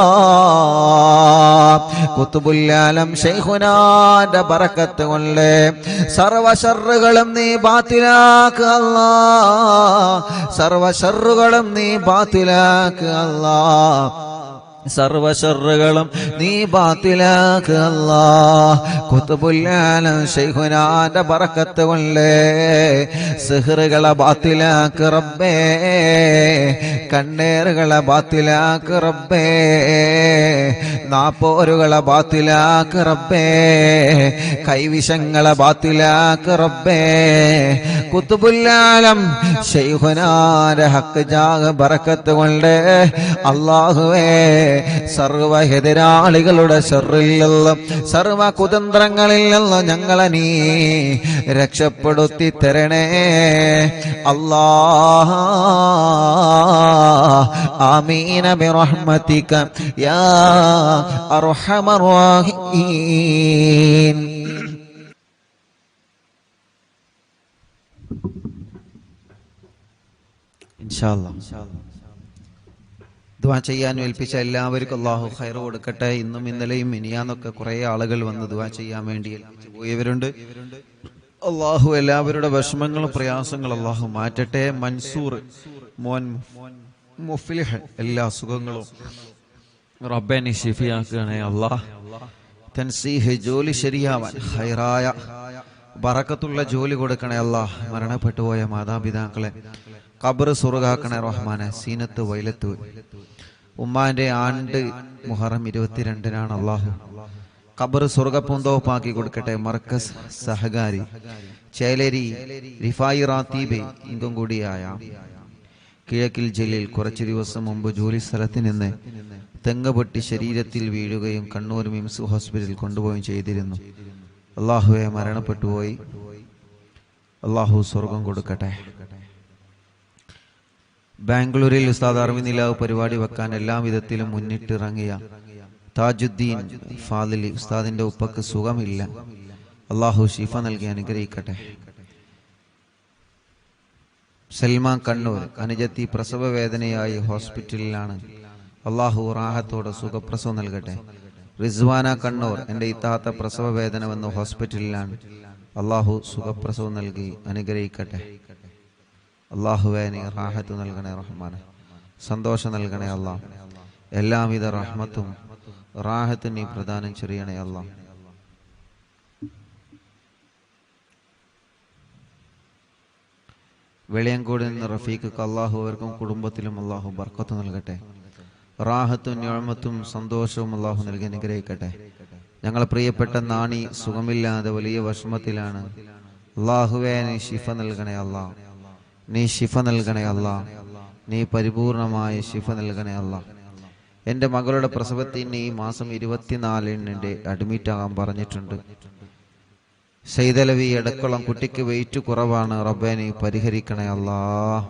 ഖുത്ബുൽ ആലം ശൈഖുനാന്റെ ബറക്കത്ത് കൊണ്ട് സർവ ശർറുകളും നീ ബാത്തിലാക്കുക അല്ലാ. സർവ ശർറുകളും നീ ബാത്തിലാക്കുക അല്ലാ. സർവ ശർറുകളും നീ ബാത്തിലാക്കുക അല്ലാ. ഖുത്ബുൽ ആലം ശൈഖുനാന്റെ ബറക്കത്ത് കൊണ്ട് സിഹ്റുകളെ ബാത്തിലാക്കുക റബ്ബേ. കണ്ണേറുകളെ ബാത്തിലാക്കുക റബ്ബേ. നാപ്പോരുകളെ ബാത്തിലാക്കുക റബ്ബേ. കൈവിഷങ്ങളെ ബാത്തിലാക്കുക റബ്ബേ. ഖുത്ബുൽ ആലം ശൈഖുനാന്റെ ഹക്ക് ജാഗ ബറക്കത്ത് കൊണ്ട് അല്ലാഹുവേ സർവ എതിരാളികളുടെ ശർറിൽ നിന്നും സർവ കുതന്ത്രങ്ങളിൽ നിന്നും ഞങ്ങളെ നീ രക്ഷപ്പെടുത്തി തരണേ അല്ലാഹ്. ആമീന ബിറഹ്മതിക യാ അർഹമർ റഹീം. ഇൻഷാ അല്ലാഹ് ദുആ ചെയ്യാൻ ഏൽപ്പിച്ച എല്ലാവർക്കും അല്ലാഹു ഖൈർ കൊടുക്കട്ടെ. ഇന്നും ഇന്നലെയും മിനിയാന്നൊക്കെ കുറേ ആളുകൾ വന്ന് ദുആ ചെയ്യാൻ വേണ്ടി ഏൽപ്പിച്ചു പോയവരുണ്ട്. അല്ലാഹു എല്ലാവരുടെ വിഷമങ്ങളും പ്രയാസങ്ങളും അല്ലാഹു മാറ്റട്ടെ. മൻസൂർ മോൻ മുഫ്ലിഹ് എല്ലാ സുഖങ്ങളും റബ്ബേ നീ ശിഫിയാക്കണേ അല്ലാഹ്. തൻസീഹ് ജോലി ശരിയാവാൻ ഖൈറായ ബറക്കത്തുള്ള ജോലി കൊടുക്കണേ അല്ലാഹ്. മരണപ്പെട്ടു പോയ മാതാപിതാക്കളെ ഖബർ സ്വർഗ്ഗാക്കണേ റഹ്മാനെ. സീനത്ത് വൈലത്ത് ഉമ്മാന്റെ ആണ്ട് മുഹറം 22-നാണ്. അല്ലാഹു ഖബർ സ്വർഗ്ഗപ്പൂന്തോപ്പാക്കി കൊടുക്കട്ടെ. മർക്കസ് സഹകാരി ചേലേരി റിഫായി റാത്തീബെ ഇങ്കും കൂടിയായ കിഴക്കിൽ ജലീൽ കുറച്ചു ദിവസം മുമ്പ് ജോലി സ്ഥലത്ത് നിന്ന് തെങ്ങ് പൊട്ടി ശരീരത്തിൽ വീഴുകയും കണ്ണൂർ മിംസ് ഹോസ്പിറ്റലിൽ കൊണ്ടുപോവുകയും ചെയ്തിരുന്നു. അല്ലാഹുവെ മരണപ്പെട്ടുപോയി. അല്ലാഹു സ്വർഗം കൊടുക്കട്ടെ. ബാംഗ്ലൂരിൽ ഉസ്താദ് അർവിനിലാവ് പരിപാടി വെക്കാൻ എല്ലാ വിധത്തിലും മുന്നിട്ടിറങ്ങിയ താജുദ്ദീൻ ഫാദിലി ഉസ്താദിന്റെ ഉപ്പക്ക് സുഖമില്ല. അല്ലാഹു ശിഫ നൽകി അനുഗ്രഹിക്കട്ടെ. സൽമാൻ കണ്ണൂർ അനുജത്തി പ്രസവ വേദനയായി ഹോസ്പിറ്റലിലാണ്. അല്ലാഹു റാഹത്തോടെ സുഖപ്രസവം നൽകട്ടെ. റിസ്വാന കണ്ണൂർ എൻ്റെ ഇത്താത്ത പ്രസവ വേദന വന്ന് ഹോസ്പിറ്റലിലാണ്. അല്ലാഹു സുഖപ്രസവം നൽകി അനുഗ്രഹിക്കട്ടെ. അല്ലാഹുവേ നീ റാഹത്ത് നൽകണേ റഹ്മാനെ. സന്തോഷം നൽകണേ അല്ലാഹ്. എല്ലാവിധ റഹ്മത്തും റാഹത്തും നീ പ്രദാനം ചെയ്യണേ അല്ലാഹ്. വെളിയങ്കോട് നിന്ന് റഫീഖ് അല്ലാഹു അവർക്കും കുടുംബത്തിലും അല്ലാഹു ബർക്കത്ത് നൽകട്ടെ. റാഹത്തും നിഅമത്തും സന്തോഷവും അല്ലാഹു നൽകി അനുഗ്രഹിക്കട്ടെ. ഞങ്ങളെ പ്രിയപ്പെട്ട നാണി സുഖമില്ലാതെ വലിയ വിഷമത്തിലാണ്. അല്ലാഹുവേ നീ ശിഫ നൽകണേ അല്ലാഹ്. നീ ശിഫ നൽകണേ അല്ലാഹ്. നീ പരിപൂർണമായ ശിഫ നൽകണേ അല്ലാഹ്. എൻ്റെ മകളുടെ പ്രസവത്തിന് ഈ മാസം 24-ന് അഡ്മിറ്റ് ആകാൻ പറഞ്ഞിട്ടുണ്ട്. സൈദലവി എടക്കുളം കുട്ടിക്ക് വെയിറ്റ് കുറവാണ്. റബ്ബേ നീ പരിഹരിക്കണേ അല്ലാഹ്.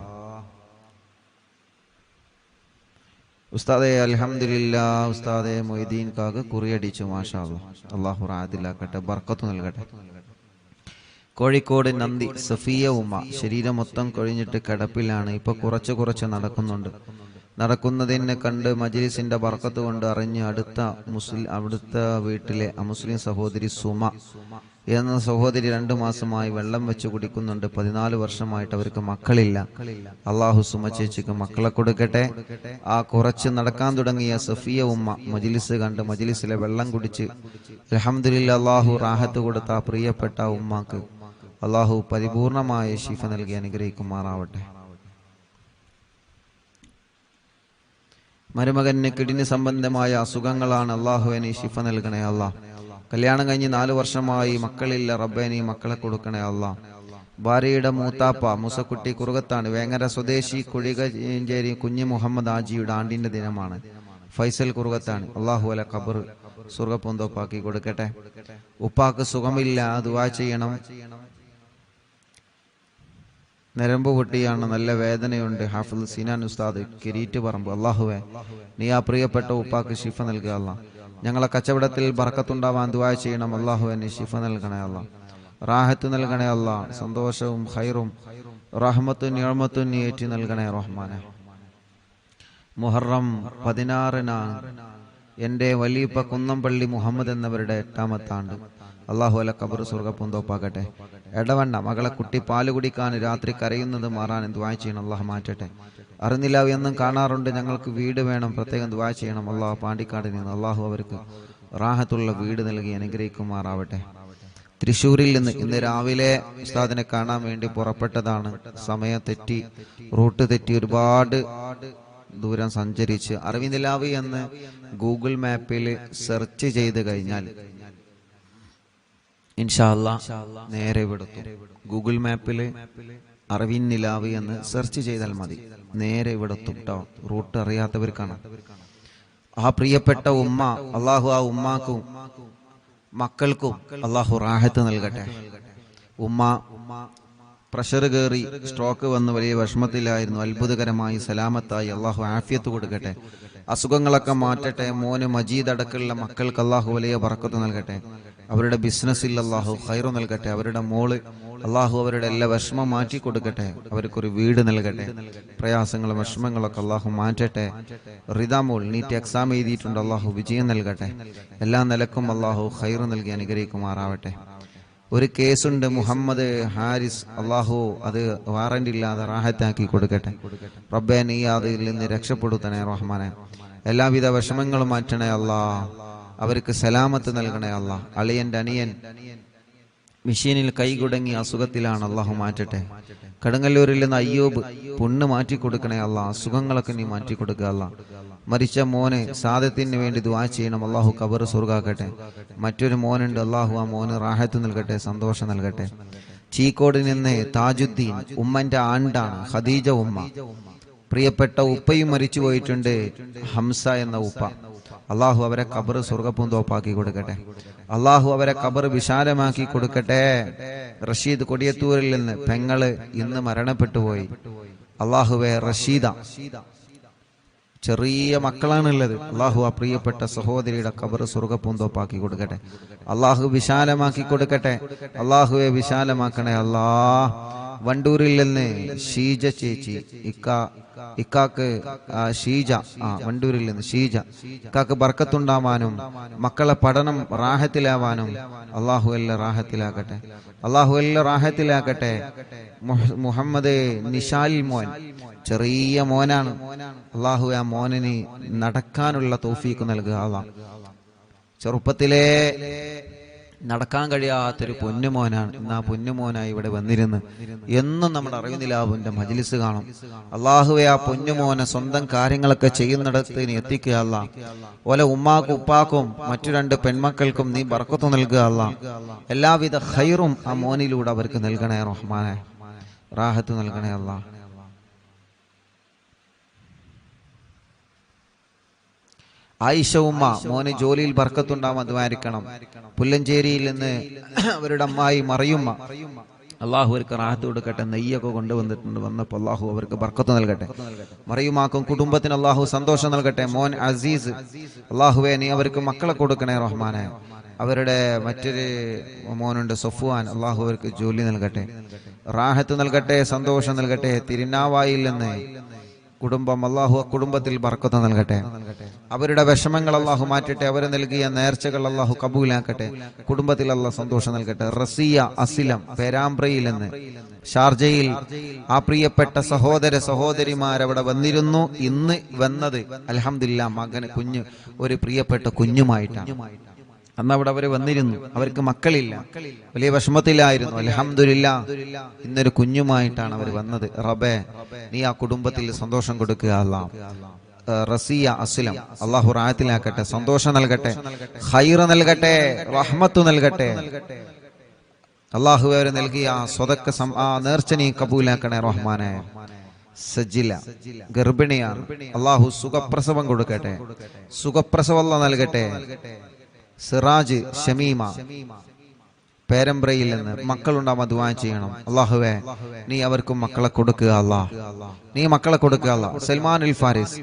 ഉസ്താദെ അൽഹംദുലില്ലാഹ് ഉസ്താദെ മൊയ്തീൻ കാക്ക് കുറിയടിച്ചു മാഷാ അല്ലാഹ്. അല്ലാഹു റാഹത്തിലാക്കട്ടെ, ബർക്കത്ത് നൽകട്ടെ. കോഴിക്കോട് നന്ദി സഫിയ ഉമ്മ ശരീരം മൊത്തം കൊഴിഞ്ഞിട്ട് കിടപ്പിലാണ്. ഇപ്പൊ കുറച്ച് നടക്കുന്നുണ്ട്. നടക്കുന്നതിനെ കണ്ട് മജ്ലിസിന്റെ ബർക്കത്ത് കൊണ്ട് അറിഞ്ഞ് അടുത്ത വീട്ടിലെ മുസ്ലിം സഹോദരി സുമ എന്ന സഹോദരി 2 മാസമായി വെള്ളം വെച്ച് കുടിക്കുന്നുണ്ട്. 14 വർഷമായിട്ട് അവർക്ക് മക്കളില്ല. അള്ളാഹു സുമ ചേച്ചിക്ക് മക്കളെ കൊടുക്കട്ടെ. ആ കുറച്ച് നടക്കാൻ തുടങ്ങിയ സഫിയ ഉമ്മ മജ്ലിസ് കണ്ട് മജ്ലിസിലെ വെള്ളം കുടിച്ച് അൽഹംദുലില്ലാ അള്ളാഹു റാഹത്ത് കൊടുത്ത ആ പ്രിയപ്പെട്ട ഉമ്മാക്ക് അള്ളാഹു പരിപൂർണമായ ശിഫ നൽകി അനുഗ്രഹിക്കുമാറാവട്ടെ. മരുമകന് കിഡ്നി സംബന്ധമായ അസുഖങ്ങളാണ്. അള്ളാഹുവിനെ ശിഫ നൽകണേ അല്ലാ. കല്യാണം കഴിഞ്ഞ് 4 വർഷമായി മക്കളില്ല. റബ്ബേനി മക്കളെ കൊടുക്കണേ അല്ലാ. ഭാര്യയുടെ മൂത്താപ്പ മുസക്കുട്ടി കുറുകത്താണ്. വേങ്ങര സ്വദേശി കുഴികഞ്ചേരി കുഞ്ഞ് മുഹമ്മദ് ആജിയുടെ ആണ്ടിന്റെ ദിനമാണ്. ഫൈസൽ കുറുകത്താണ്. അള്ളാഹു അല ഖബർ സ്വർഗ്ഗപൂന്തോപ്പാക്കി കൊടുക്കട്ടെ. ഉപ്പാക്ക് സുഖമില്ല, ദുആ ചെയ്യണം. നരമ്പ് പൊട്ടിയാണ്, നല്ല വേദനയുണ്ട്. ഹാഫിദ് സിനാൻ ഉസ്താദ് കിരീറ്റ് പറമ്പ്. അള്ളാഹുവേ നീ ആ പ്രിയപ്പെട്ട ഉപ്പാക്ക് ശിഫ നൽകുക അല്ലാ. ഞങ്ങളെ കച്ചവടത്തിൽ ബർക്കത്തുണ്ടാവാൻ ദുആ ചെയ്യണം. അള്ളാഹുവേ നീ ശിഫ നൽകണേ അല്ലാ. റാഹത്ത് നൽകണേ അല്ലാ. സന്തോഷവും ഖൈറും റഹ്മത്തും നിഅമത്തും നീ ഏറ്റി നൽകണേ റഹ്മാനെ. മുഹറം 16-നാണ് എൻ്റെ വലിയപ്പ കുന്നംപള്ളി മുഹമ്മദ് എന്നവരുടെ 8ാമത്തെ ആണ്ട്. അള്ളാഹു അല ഖബർ സ്വർഗ്ഗപൂന്തോപ്പാക്കട്ടെ. എടവണ്ണ മകളെ കുട്ടി പാല് കുടിക്കാൻ രാത്രി കരയുന്നത് മാറാൻ ദുആ ചെയ്യണം. അള്ളാഹു മാറ്റട്ടെ. അറിഞ്ഞില്ല എന്നും കാണാറുണ്ട്. ഞങ്ങൾക്ക് വീട് വേണം, പ്രത്യേകം ദുആ ചെയ്യണം. അള്ളാഹു പാണ്ടിക്കാട് നിന്ന് അള്ളാഹു അവർക്ക് റാഹത്തുള്ള വീട് നൽകി അനുഗ്രഹിക്കുമാറാവട്ടെ. തൃശ്ശൂരിൽ നിന്ന് ഇന്ന് രാവിലെ ഉസ്താദിനെ കാണാൻ വേണ്ടി പുറപ്പെട്ടതാണ്. സമയം തെറ്റി, റൂട്ട് തെറ്റി, ഒരുപാട് ദൂരം സഞ്ചരിച്ച് അറിവിനിലാവ് എന്ന് ഗൂഗിൾ മാപ്പിൽ സെർച്ച് ചെയ്ത് കഴിഞ്ഞാൽ ഇൻഷാ അല്ലാഹ് നേരെ ഇവിടെത്തും. ഗൂഗിൾ മാപ്പിൽ അറിവിൻ നിലാവ് എന്ന് സെർച്ച് ചെയ്താൽ മതി, നേരെ ഇവിടെത്തും കേട്ടോ. റൂട്ട് അറിയാത്തവർക്കാണ്. ആ പ്രിയപ്പെട്ട ഉമ്മ അള്ളാഹു ആ ഉമ്മാക്കും മക്കൾക്കും അള്ളാഹു റാഹത്ത് നൽകട്ടെ. ഉമ്മ പ്രഷർ കയറി സ്ട്രോക്ക് വന്ന് വലിയ വിഷമത്തിലായിരുന്നു. അത്ഭുതകരമായി സലാമത്തായി അള്ളാഹു ആഫിയത്ത് കൊടുക്കട്ടെ. അസുഖങ്ങളൊക്കെ മാറ്റട്ടെ. മോന് മജീദ് അടക്കമുള്ള മക്കൾക്ക് അള്ളാഹു വലിയ ബർക്കത്ത് നൽകട്ടെ. അവരുടെ ബിസിനസ്സിൽ അള്ളാഹു ഖൈർ നൽകട്ടെ. അവരുടെ മോള് അള്ളാഹു അവരുടെ എല്ലാ വിഷമം മാറ്റി കൊടുക്കട്ടെ. അവർക്കൊരു വീട് നൽകട്ടെ. പ്രയാസങ്ങളും വിഷമങ്ങളൊക്കെ അള്ളാഹു മാറ്റട്ടെ. റിദാമോൾ നീറ്റ് എക്സാം എഴുതിയിട്ടുണ്ട്. അള്ളാഹു വിജയം നൽകട്ടെ. എല്ലാ നിലക്കും അള്ളാഹു ഖൈർ നൽകി അനുഗ്രഹിക്കുമാറാവട്ടെ. ഒരു കേസുണ്ട്, മുഹമ്മദ് ഹാരിസ്. അള്ളാഹു അത് വാറന്റ് ഇല്ലാതെ റാഹത്താക്കി കൊടുക്കട്ടെ. റബ്ബേ നീ അതിൽ നിന്ന് രക്ഷപ്പെടുത്തണേ റഹ്മാനെ. എല്ലാവിധ വിഷമങ്ങളും മാറ്റണേ അല്ലാ. അവർക്ക് സലാമത്ത് നൽകണേ അല്ലാ. അളിയന്റെ അനിയൻ മെഷീനിൽ കൈകുടങ്ങി അസുഖത്തിലാണ്. അള്ളാഹു മാറ്റട്ടെ. കടുങ്ങല്ലൂരിൽ നിന്ന് അയ്യൂബ് പുണ്ണ് മാറ്റി കൊടുക്കണേ അല്ലാ. അസുഖങ്ങളൊക്കെ നീ മാറ്റി കൊടുക്കുക അല്ലാ. മരിച്ച മോന് സാദത്തിന് വേണ്ടി ദുആ ചെയ്യണം. അള്ളാഹു ഖബർ സ്വർഗ്ഗാക്കട്ടെ. മറ്റൊരു മോനുണ്ട്. അള്ളാഹു ആ മോന് റാഹത്ത് നൽകട്ടെ, സന്തോഷം നൽകട്ടെ. ചീക്കോട് നിന്ന് താജുദ്ദീൻ ഉമ്മന്റെ ആണ്ടാണ്. ഖദീജ ഉമ്മ. പ്രിയപ്പെട്ട ഉപ്പയും മരിച്ചു പോയിട്ടുണ്ട്, ഹംസ എന്ന ഉപ്പ. അള്ളാഹു അവരെ ഖബർ സ്വർഗ്ഗപൂന്തോപ്പാക്കി കൊടുക്കട്ടെ. അള്ളാഹു അവരെ ഖബർ വിശാലമാക്കി കൊടുക്കട്ടെ. റഷീദ് കൊടിയത്തൂരിൽ നിന്ന് പെങ്ങള് ഇന്ന് മരണപ്പെട്ടു പോയി. അള്ളാഹുവെ റഷീദ ചെറിയ മക്കളാണുള്ളത്. അള്ളാഹു ആ പ്രിയപ്പെട്ട സഹോദരിയുടെ ഖബർ സ്വർഗ്ഗപൂന്തോപ്പാക്കി കൊടുക്കട്ടെ. അള്ളാഹു വിശാലമാക്കി കൊടുക്കട്ടെ. അള്ളാഹുവെ വിശാലമാക്കണേ അല്ലാ. വണ്ടൂരിൽ നിന്ന് ഷീജ ചേച്ചി, ഇക്കാക്ക് ഷീജ, വണ്ടൂരിൽ നിന്ന് ഷീജ. ഇക്കാക്ക് ബർക്കത്തുണ്ടാവാനും മക്കളെ പഠനം റാഹത്തിലാവാനും അള്ളാഹു എല്ലാം റാഹത്തിലാക്കട്ടെ. അള്ളാഹു എല്ലാം റാഹത്തിലാക്കട്ടെ. മുഹമ്മദ് നിഷാൽ മോൻ ചെറിയ മോനാണ്. അള്ളാഹു ആ മോനിന് നടക്കാനുള്ള തൗഫീഖ് നൽകുക. അള്ളാഹ് ചെറുപ്പത്തിലേ നടക്കാൻ കഴിയാത്തൊരു പൊന്നുമോനാണ്. ഇന്ന് ആ പൊന്നുമോനായി ഇവിടെ വന്നിരുന്ന് എന്നും നമ്മുടെ അറിവിനിലാവിന്റെ മജ്ലിസ് കാണും. അള്ളാഹുവെ ആ പൊന്നുമോനെ സ്വന്തം കാര്യങ്ങളൊക്കെ ചെയ്യുന്നിടത്ത് നീ എത്തിക്കുക അല്ലാ. ഓലെ ഉമ്മാക്കും ഉപ്പാക്കും മറ്റു 2 പെൺമക്കൾക്കും നീ ബർക്കത്ത് നൽകുക അല്ലാ. എല്ലാവിധ ഖൈറും ആ മോനിലൂടെ അവർക്ക് നൽകണേ റഹ്മാനെ. റാഹത്ത് നൽകണേ അല്ലാ. ആയിഷ ഉമ്മ മോന് ജോലിയിൽ ബർക്കത്തുണ്ടാവാൻ ദ്വാരിക്കണം. പുല്ലഞ്ചേരിയിൽ നിന്ന് അവരുടെ അമ്മായി മറിയുമ്മ, അള്ളാഹു അവർക്ക് റാഹത്ത് കൊടുക്കട്ടെ. നെയ്യൊക്കെ കൊണ്ടുവന്നിട്ടുണ്ട്. വന്നപ്പോൾ അള്ളാഹു അവർക്ക് ബർക്കത്ത് നൽകട്ടെ. മറിയുമാക്കും കുടുംബത്തിന് അള്ളാഹു സന്തോഷം നൽകട്ടെ. മോൻ അസീസ്, അള്ളാഹുവെ നീ അവർക്ക് മക്കളെ കൊടുക്കണേ റഹ്മാനെ. അവരുടെ മറ്റൊരു മോനുണ്ട് സഫ്വാൻ, അള്ളാഹു അവർക്ക് ജോലി നൽകട്ടെ, റാഹത്ത് നൽകട്ടെ, സന്തോഷം നൽകട്ടെ. തിരുനാവായിൽ നിന്ന് കുടുംബം അള്ളാഹു കുടുംബത്തിൽ ബർക്കത്ത് നൽകട്ടെ. അവരുടെ വിഷമങ്ങൾ അള്ളാഹു മാറ്റട്ടെ. അവർ നൽകിയ നേർച്ചകൾ അള്ളാഹു കബൂലാക്കട്ടെ. കുടുംബത്തിൽ അള്ളാഹു സന്തോഷം നൽകട്ടെ. റസിയ അസിലം പേരാമ്പ്രയിൽ നിന്ന് ഷാർജയിൽ ആ പ്രിയപ്പെട്ട സഹോദര സഹോദരിമാരവിടെ വന്നിരുന്നു. ഇന്ന് വന്നത് അൽഹംദുലില്ലാ മകന് കുഞ്ഞ് ഒരു പ്രിയപ്പെട്ട കുഞ്ഞുമായിട്ടാണ്. അന്ന് അവിടെ അവർ വന്നിരുന്നു. അവർക്ക് മക്കളില്ല, വലിയ വിഷമത്തിലായിരുന്നു. അൽഹംദുലില്ലാ ഇന്നൊരു കുഞ്ഞുമായിട്ടാണ് അവർ വന്നത്. റബ്ബേ നീ ആ കുടുംബത്തിൽ സന്തോഷം കൊടുക്കുക. അല്ലാഹ് റസിയ അസ്ലം അള്ളാഹു റാഹത്തിലാക്കട്ടെ, സന്തോഷം നൽകട്ടെ, ഖൈർ നൽകട്ടെ, റഹ്മത്ത് നൽകട്ടെ. അള്ളാഹു അവർ നൽകിയ സ്വതക്ക ആ നേർച്ച നീ കബൂലാക്കണേ റഹ്മാനെ. സജില ഗർഭിണിയാണ്, അള്ളാഹു സുഖപ്രസവം കൊടുക്കട്ടെ, സുഖപ്രസവം നൽകട്ടെ. സിറാജ് ഷമീമ പേരമ്പ്രയിൽ നിന്ന് മക്കളുണ്ടാവാൻ ദുആ ചെയ്യണം. അള്ളാഹുവേ നീ അവർക്കും മക്കളെ കൊടുക്കുക. അല്ലാഹ് നീ മക്കളെ കൊടുക്കുക. അല്ലാഹ് സൽമാൻ അൽ ഫാരിസ്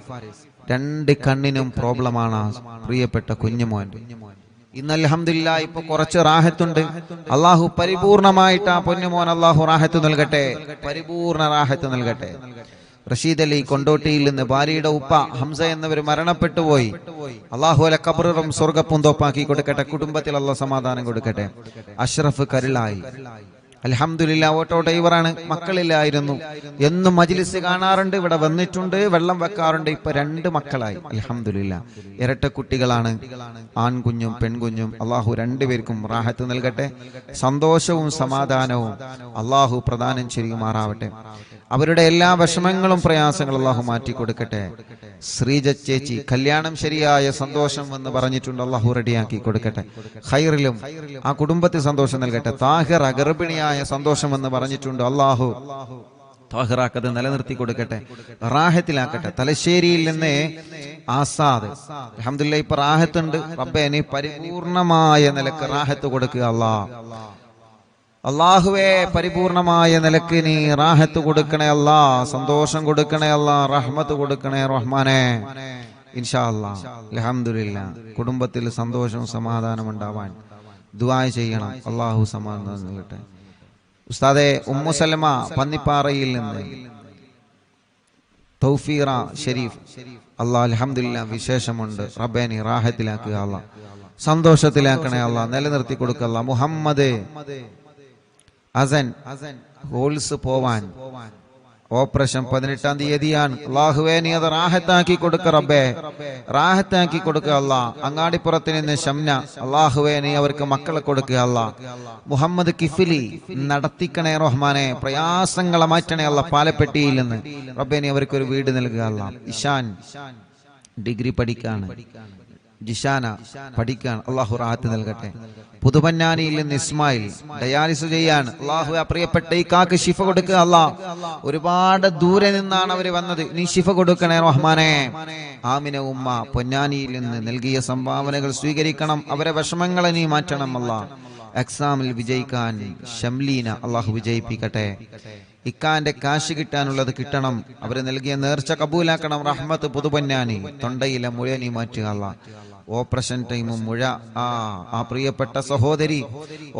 2 കണ്ണിനും പ്രോബ്ലമാണ് പ്രിയപ്പെട്ട കുഞ്ഞുമോൻ. ഇന്ന് അൽഹംദുലില്ലാ ഇപ്പൊ കുറച്ച് റാഹത്തുണ്ട്. അള്ളാഹു പരിപൂർണമായിട്ട് ആ പൊന്നുമോൻ അള്ളാഹു റാഹത്ത് നൽകട്ടെ, പരിപൂർണ റാഹത്ത് നൽകട്ടെ. റഷീദ് അലി കൊണ്ടോട്ടിയിൽ നിന്ന് ഭാര്യയുടെ ഉപ്പ ഹംസ എന്നിവർ മരണപ്പെട്ടു പോയി. അള്ളാഹു അല ഖബറും സ്വർഗ്ഗപ്പൂന്തോപ്പാക്കി കൊടുക്കട്ടെ. കുടുംബത്തിൽ അള്ളാഹു സമാധാനം കൊടുക്കട്ടെ. അഷ്റഫ് കരുളായി അൽഹംദുലില്ലാ ഓട്ടോ ഡ്രൈവറാണ്, മക്കളില്ലായിരുന്നു. എന്നും മജ്ലിസ് കാണാറുണ്ട്, ഇവിടെ വന്നിട്ടുണ്ട്, വെള്ളം വെക്കാറുണ്ട്. ഇപ്പൊ 2 മക്കളായി അൽഹംദുലില്ലാ. ഇരട്ട കുട്ടികളാണ്, ആൺകുഞ്ഞും പെൺകുഞ്ഞും. അള്ളാഹു 2 പേർക്കും റാഹത്ത് നൽകട്ടെ, സന്തോഷവും സമാധാനവും അള്ളാഹു പ്രദാനം ചെയ്യുമാറാവട്ടെ. അവരുടെ എല്ലാ വിഷമങ്ങളും പ്രയാസങ്ങളും അള്ളാഹു മാറ്റി കൊടുക്കട്ടെ. ശ്രീജ ചേച്ചി കല്യാണം ശരിയായ സന്തോഷം എന്ന് പറഞ്ഞിട്ടുണ്ട്, അള്ളാഹു റെഡിയാക്കി കൊടുക്കട്ടെ. ഖൈറിലും ആ കുടുംബത്തിൽ സന്തോഷം നൽകട്ടെ. താഹിറ ഗർഭിണിയായ സന്തോഷം എന്ന് പറഞ്ഞിട്ടുണ്ട്, അള്ളാഹു താഹിറാക്കത് നിലനിർത്തി കൊടുക്കട്ടെ, റാഹത്തിലാക്കട്ടെ. തലശ്ശേരിയിൽ നിന്ന് ആസാദ് അൽഹംദുലില്ലാ ഇപ്പൊ റാഹത്തുണ്ട്. റബ്ബേ നീ പരിപൂർണമായ നിലക്ക് റാഹത്ത് കൊടുക്കുക. അള്ളാഹുവേ പരിപൂർണമായ നിലക്ക് നീ റാഹത്ത് കൊടുക്കണേ അല്ലാ, സന്തോഷം കൊടുക്കണേ അല്ലാ, റഹ്മത്ത് കൊടുക്കണേ റഹ്മാനെ. ഇൻഷാ അല്ലാഹ് അൽഹംദുലില്ലാ കുടുംബത്തിൽ സന്തോഷവും സമാധാനം ഉണ്ടാവാൻ ദുആ ചെയ്യണം. അള്ളാഹു സമാധാനം നൽകട്ടെ. ഉസ്താദെ ഉമ്മു സലമ പന്നിപ്പാറയിൽ നിന്ന് തൗഫീറ ഷരീഫ് അല്ലാഹ് അൽഹംദുലില്ലാ വിശേഷമുണ്ട്. റബ്ബേ നീ റാഹത്തിലാക്കുക അല്ലാ, സന്തോഷത്തിലാക്കണേ അല്ലാ, നിലനിർത്തി കൊടുക്കുക അല്ലാ. മുഹമ്മദ് അസൻ ഹോൾസ് പോവാൻ ഓപ്പറേഷൻ 18-ാം തീയതിയാണ്. അള്ളാഹുവേ നീ അത് റാഹത്താക്കി കൊടുക്ക റബ്ബേ, റാഹത്താക്കി കൊടുക്കുക അല്ലാ. അങ്ങാടിപ്പുറത്ത് നിന്ന് ഷംന അള്ളാഹുവേ നീ അവർക്ക് മക്കളെ കൊടുക്കുക അല്ലാ. മുഹമ്മദ് കിഫിലി നടത്തിക്കണേ റഹ്മാനെ, പ്രയാസങ്ങളെ മാറ്റണേ അല്ലാ. പാലപ്പെട്ടിയിൽ നിന്ന് റബ്ബേ നീ അവർക്ക് ഒരു വീട് നൽകുക അല്ലാ. ഇഷാൻ ഡിഗ്രി പഠിക്കാണ്, ജിഷാന പഠിക്കാൻ, അള്ളാഹു റാഹത്ത് നൽകട്ടെ. പുതുപന്നാനിയിൽ നിന്ന് ഇസ്മായിൽ ഡയാലിസ് ചെയ്യാൻ, അള്ളാഹു പ്രിയപ്പെട്ട ഈ കാക്ക് ശിഫ കൊടുക്കുക അല്ലാ. ഒരുപാട് ദൂരെ നിന്നാണ് അവര് വന്നത്, നീ ശിഫ കൊടുക്കണേ റഹ്മാനെ. ആമിന ഉമ്മ പൊന്നാനിയിൽ നിന്ന് നൽകിയ സംഭാവനകൾ സ്വീകരിക്കണം, അവരെ വിഷമങ്ങളെ നീ മാറ്റണം അല്ലാ. എക്സാമിൽ വിജയിക്കാൻ ഷംലീന അള്ളാഹു വിജയിപ്പിക്കട്ടെ. ഇക്കാന്റെ കാശ് കിട്ടാനുള്ളത് കിട്ടണം, അവര് നൽകിയ നേർച്ച കബൂലാക്കണം. റഹ്മത്ത് പുതുപന്നാനി തൊണ്ടയിലെ മുഴ നീ മാറ്റുക അല്ലാ. ഓപ്പറേഷൻ ടൈമും മുഴ ആ പ്രിയപ്പെട്ട സഹോദരി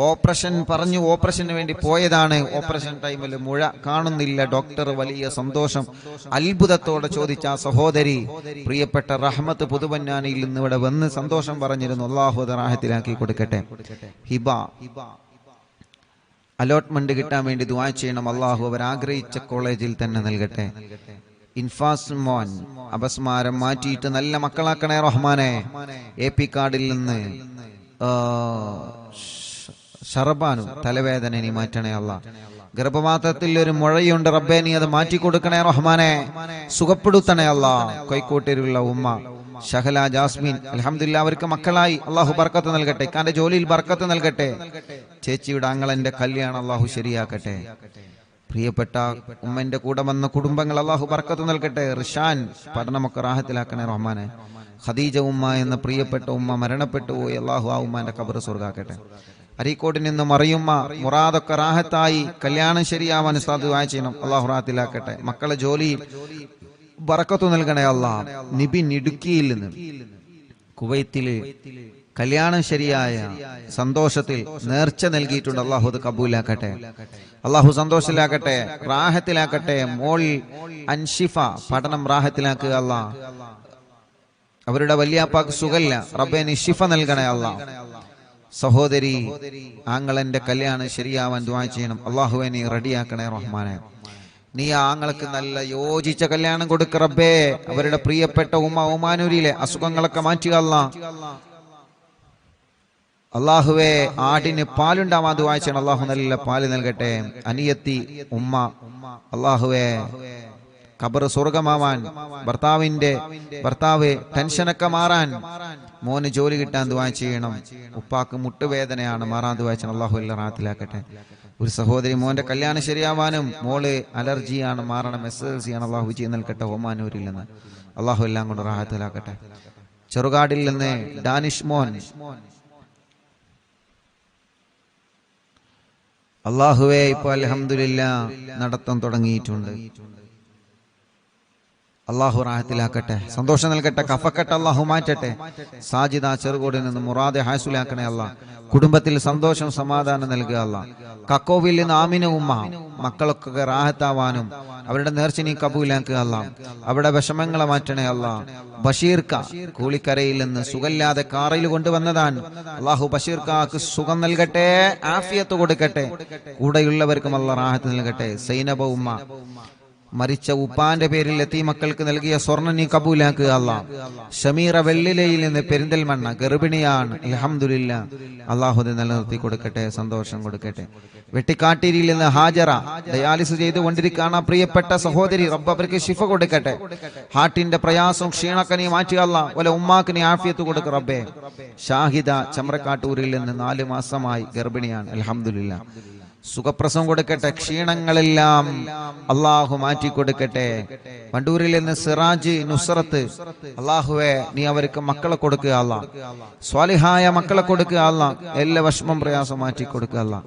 ഓപ്പറേഷൻ പറഞ്ഞു, ഓപ്പറേഷന് വേണ്ടി പോയതാണ്. ഓപ്പറേഷൻ ടൈമിൽ മുഴ കാണുന്നില്ല. ഡോക്ടർ വലിയ സന്തോഷം അത്ഭുതത്തോടെ ചോദിച്ച ആ സഹോദരി പ്രിയപ്പെട്ട റഹ്മത്ത് പുതുപന്നാനിയിൽ നിന്ന് ഇവിടെ വന്ന് സന്തോഷം പറഞ്ഞിരുന്നു. അല്ലാഹു റാഹത്തിലാക്കി കൊടുക്കട്ടെ. ഹിബ അലോട്ട്മെന്റ് കിട്ടാൻ വേണ്ടി ദുആ ചെയ്യണം. അല്ലാഹു അവർ ആഗ്രഹിച്ച കോളേജിൽ തന്നെ നൽകട്ടെ. ഇൻഫാസ് മോൻ അപസ്മാരം മാറ്റിയിട്ട് നല്ല മക്കളാക്കണേ റഹ്മാനെ. AP കാർഡിൽ നിന്ന് ഷർബാനു തലവേദന നീ മാറ്റണേ അല്ലാ. ഗർഭപാത്രത്തിൽ ഒരു മുഴയുണ്ട്, റബ്ബേ നീ അത് മാറ്റി കൊടുക്കണേ റഹ്മാനെ, സുഖപ്പെടുത്തണേ അല്ലാ. കൈക്കോട്ടയിലുള്ള ഉമ്മ ഷഹല ജാസ്മിൻ അൽഹംദുലില്ലാ അവർക്ക് മക്കളായി, അള്ളാഹു ബർക്കത്ത് നൽകട്ടെ. ഇക്കാന്റെ ജോലിയിൽ ബർക്കത്ത് നൽകട്ടെ. ചേച്ചിയുടെ ആങ്ങളന്റെ കല്യാണം അള്ളാഹു ശരിയാക്കട്ടെ. പ്രിയപ്പെട്ട ഉമ്മന്റെ കൂടെ വന്ന കുടുംബങ്ങൾ അള്ളാഹു ബർക്കത്ത് നൽകട്ടെ. റിഷാൻ പഠനമൊക്കെ റാഹത്തിലാക്കണേ റഹ്മാനെ. ഖദീജ ഉമ്മ എന്ന പ്രിയപ്പെട്ട ഉമ്മ മരണപ്പെട്ടു പോയി, അള്ളാഹു ആ ഉമ്മാന്റെ ഖബർ സ്വർഗ്ഗാക്കട്ടെ. അരീക്കോട്ടിൽ നിന്ന് മറിയുമ്മ മുറാദൊക്കെ റാഹത്തായി, കല്യാണം ശരിയാവാൻ ഉസ്താദ് ദുആ ചെയ്യണം, അള്ളാഹു റാഹത്തിലാക്കട്ടെ. മക്കളെ ജോലിയിൽ ബർക്കത്ത് നൽകണേ അല്ലാ. നിബിൻ ഇടുക്കിയിൽ നിന്ന് കുവൈത്തില് കല്യാണം ശരിയായ സന്തോഷത്തിൽ നേർച്ച നൽകിയിട്ടുണ്ട്. അള്ളാഹു അത് കബൂലാക്കട്ടെ, അള്ളാഹു സന്തോഷത്തിലാക്കട്ടെ, റാഹത്തിലാക്കട്ടെ. മോൾ അൻഷിഫ പഠനം റാഹത്തിലാക്കുക അല്ലാ. അവരുടെ വല്യാപ്പാക്ക് സുഖല്ല, റബ്ബേ നീ ശിഫ നൽകണേ അല്ലാ. സഹോദരി ആങ്ങളന്റെ കല്യാണം ശരിയാവാൻ ദുആ ചെയ്യണം. അള്ളാഹുവെ നീ റെഡിയാക്കണേ റഹ്മാനെ. നീ ആങ്ങൾക്ക് നല്ല യോജിച്ച കല്യാണം കൊടുക്ക റബ്ബേ. അവരുടെ പ്രിയപ്പെട്ട ഒമാനൂരിലെ അസുഖങ്ങളൊക്കെ മാറ്റുക അല്ലാ. അള്ളാഹുവെ ആടിന് പാലുണ്ടാവാൻ ദുആ ചെയ്യണം. അള്ളാഹു നല്ല പാല് നൽകട്ടെ. അനിയത്തി ഉമ്മ, അള്ളാഹുവെ ഖബർ സ്വർഗമാവാൻ, ഭർത്താവ് ടെൻഷനൊക്കെ മാറാൻ, മോന് ജോലി കിട്ടാൻ ദുആ ചെയ്യണം. ഉപ്പാക്ക് മുട്ടുവേദനയാണ്, മാറാൻ ദുആ ചെയ്യണം. അള്ളാഹു എല്ലാം റാഹത്തിലാക്കട്ടെ. ഒരു സഹോദരി മോന്റെ കല്യാണം ശരിയാവാനും, മോള് അലർജിയാണ്, മാറണം, SSLC ആണ്, അള്ളാഹു വിജയം നൽകട്ടെ. ഒമാനൂരിൽ നിന്ന് അള്ളാഹു എല്ലാം കൊണ്ട് റാഹത്തിലാക്കട്ടെ. ചെറുകാടിൽ നിന്ന് ഡാനിഷ് മോൻ, അള്ളാഹുവേ ഇപ്പൊ അൽഹംദുലില്ലാഹ് നടത്തം തുടങ്ങിയിട്ടുണ്ട്. അള്ളാഹു റാഹത്തിലാക്കട്ടെ, സന്തോഷം നൽകട്ടെ, കഫക്കെട്ട് അള്ളാഹു മാറ്റട്ടെ. സാജിദ ചെറുകോടിൽ നിന്ന് മുറാദെ ഹാസുലാക്കണേ അല്ലാ. കുടുംബത്തിൽ സന്തോഷം സമാധാനം നൽകുക അല്ലാ. കക്കോവിൽ നിന്ന് ആമിന ഉമ്മ, മക്കളൊക്കെ റാഹത്താവാനും അവരുടെ നേർച്ച നീ കബൂലാക്കുക അല്ലാ. അവരുടെ വിഷമങ്ങളെ മാറ്റണേ അല്ലാ. ബഷീർക്ക കൂളിക്കരയിൽ നിന്ന് സുഖമില്ലാതെ കാറിൽ കൊണ്ടുവന്നതാണ്. അള്ളാഹു ബഷീർക്കാക്ക് സുഖം നൽകട്ടെ, ആഫിയത്ത് കൊടുക്കട്ടെ. കൂടെയുള്ളവർക്കും അല്ലാ റാഹത്ത് നൽകട്ടെ. സൈനബ ഉമ്മ, മരിച്ച ഉപ്പാന്റെ പേരിൽ എത്തി മക്കൾക്ക് നൽകിയ സ്വർണ്ണം നീ കബൂലാക്കുക അല്ലാ. ഷമീറ വെള്ളിലയിൽ നിന്ന് പെരിന്തൽമണ്ണ ഗർഭിണിയാണ്, അൽഹംദുലില്ലാഹ് അള്ളാഹു നിലനിർത്തി കൊടുക്കട്ടെ, സന്തോഷം കൊടുക്കട്ടെ. വെട്ടിക്കാട്ടിരിയിൽ നിന്ന് ഹാജറ ഡയാലിസിസ് ചെയ്തുകൊണ്ടിരിക്കുകയാണ് പ്രിയപ്പെട്ട സഹോദരി, റബ്ബ് അവർക്ക് ശിഫ കൊടുക്കട്ടെ. ഹാർട്ടിന്റെ പ്രയാസവും ക്ഷീണൊക്കെ നീ മാറ്റുക അല്ലാ. വല ഉമ്മാക്ക് നീ ആഫിയത്ത് കൊടുക്ക റബ്ബേ. ഷാഹിദ ചമ്രക്കാട്ടൂരിൽ നിന്ന് 4 മാസമായി ഗർഭിണിയാണ്, അൽഹംദുലില്ലാഹ് സുഖപ്രസവം കൊടുക്കട്ടെ. ക്ഷീണങ്ങളെല്ലാം അള്ളാഹു മാറ്റി കൊടുക്കട്ടെ. വണ്ടൂരിൽ നിന്ന് സിറാജ് നുസ്രത്ത്, അള്ളാഹുവെ നീ അവർക്ക് മക്കളെ കൊടുക്കുക അല്ലാ. സ്വാലിഹായ മക്കളെ കൊടുക്കുക അല്ലാ. എല്ലാ വിഷമം പ്രയാസം മാറ്റി കൊടുക്കുക അല്ലാ.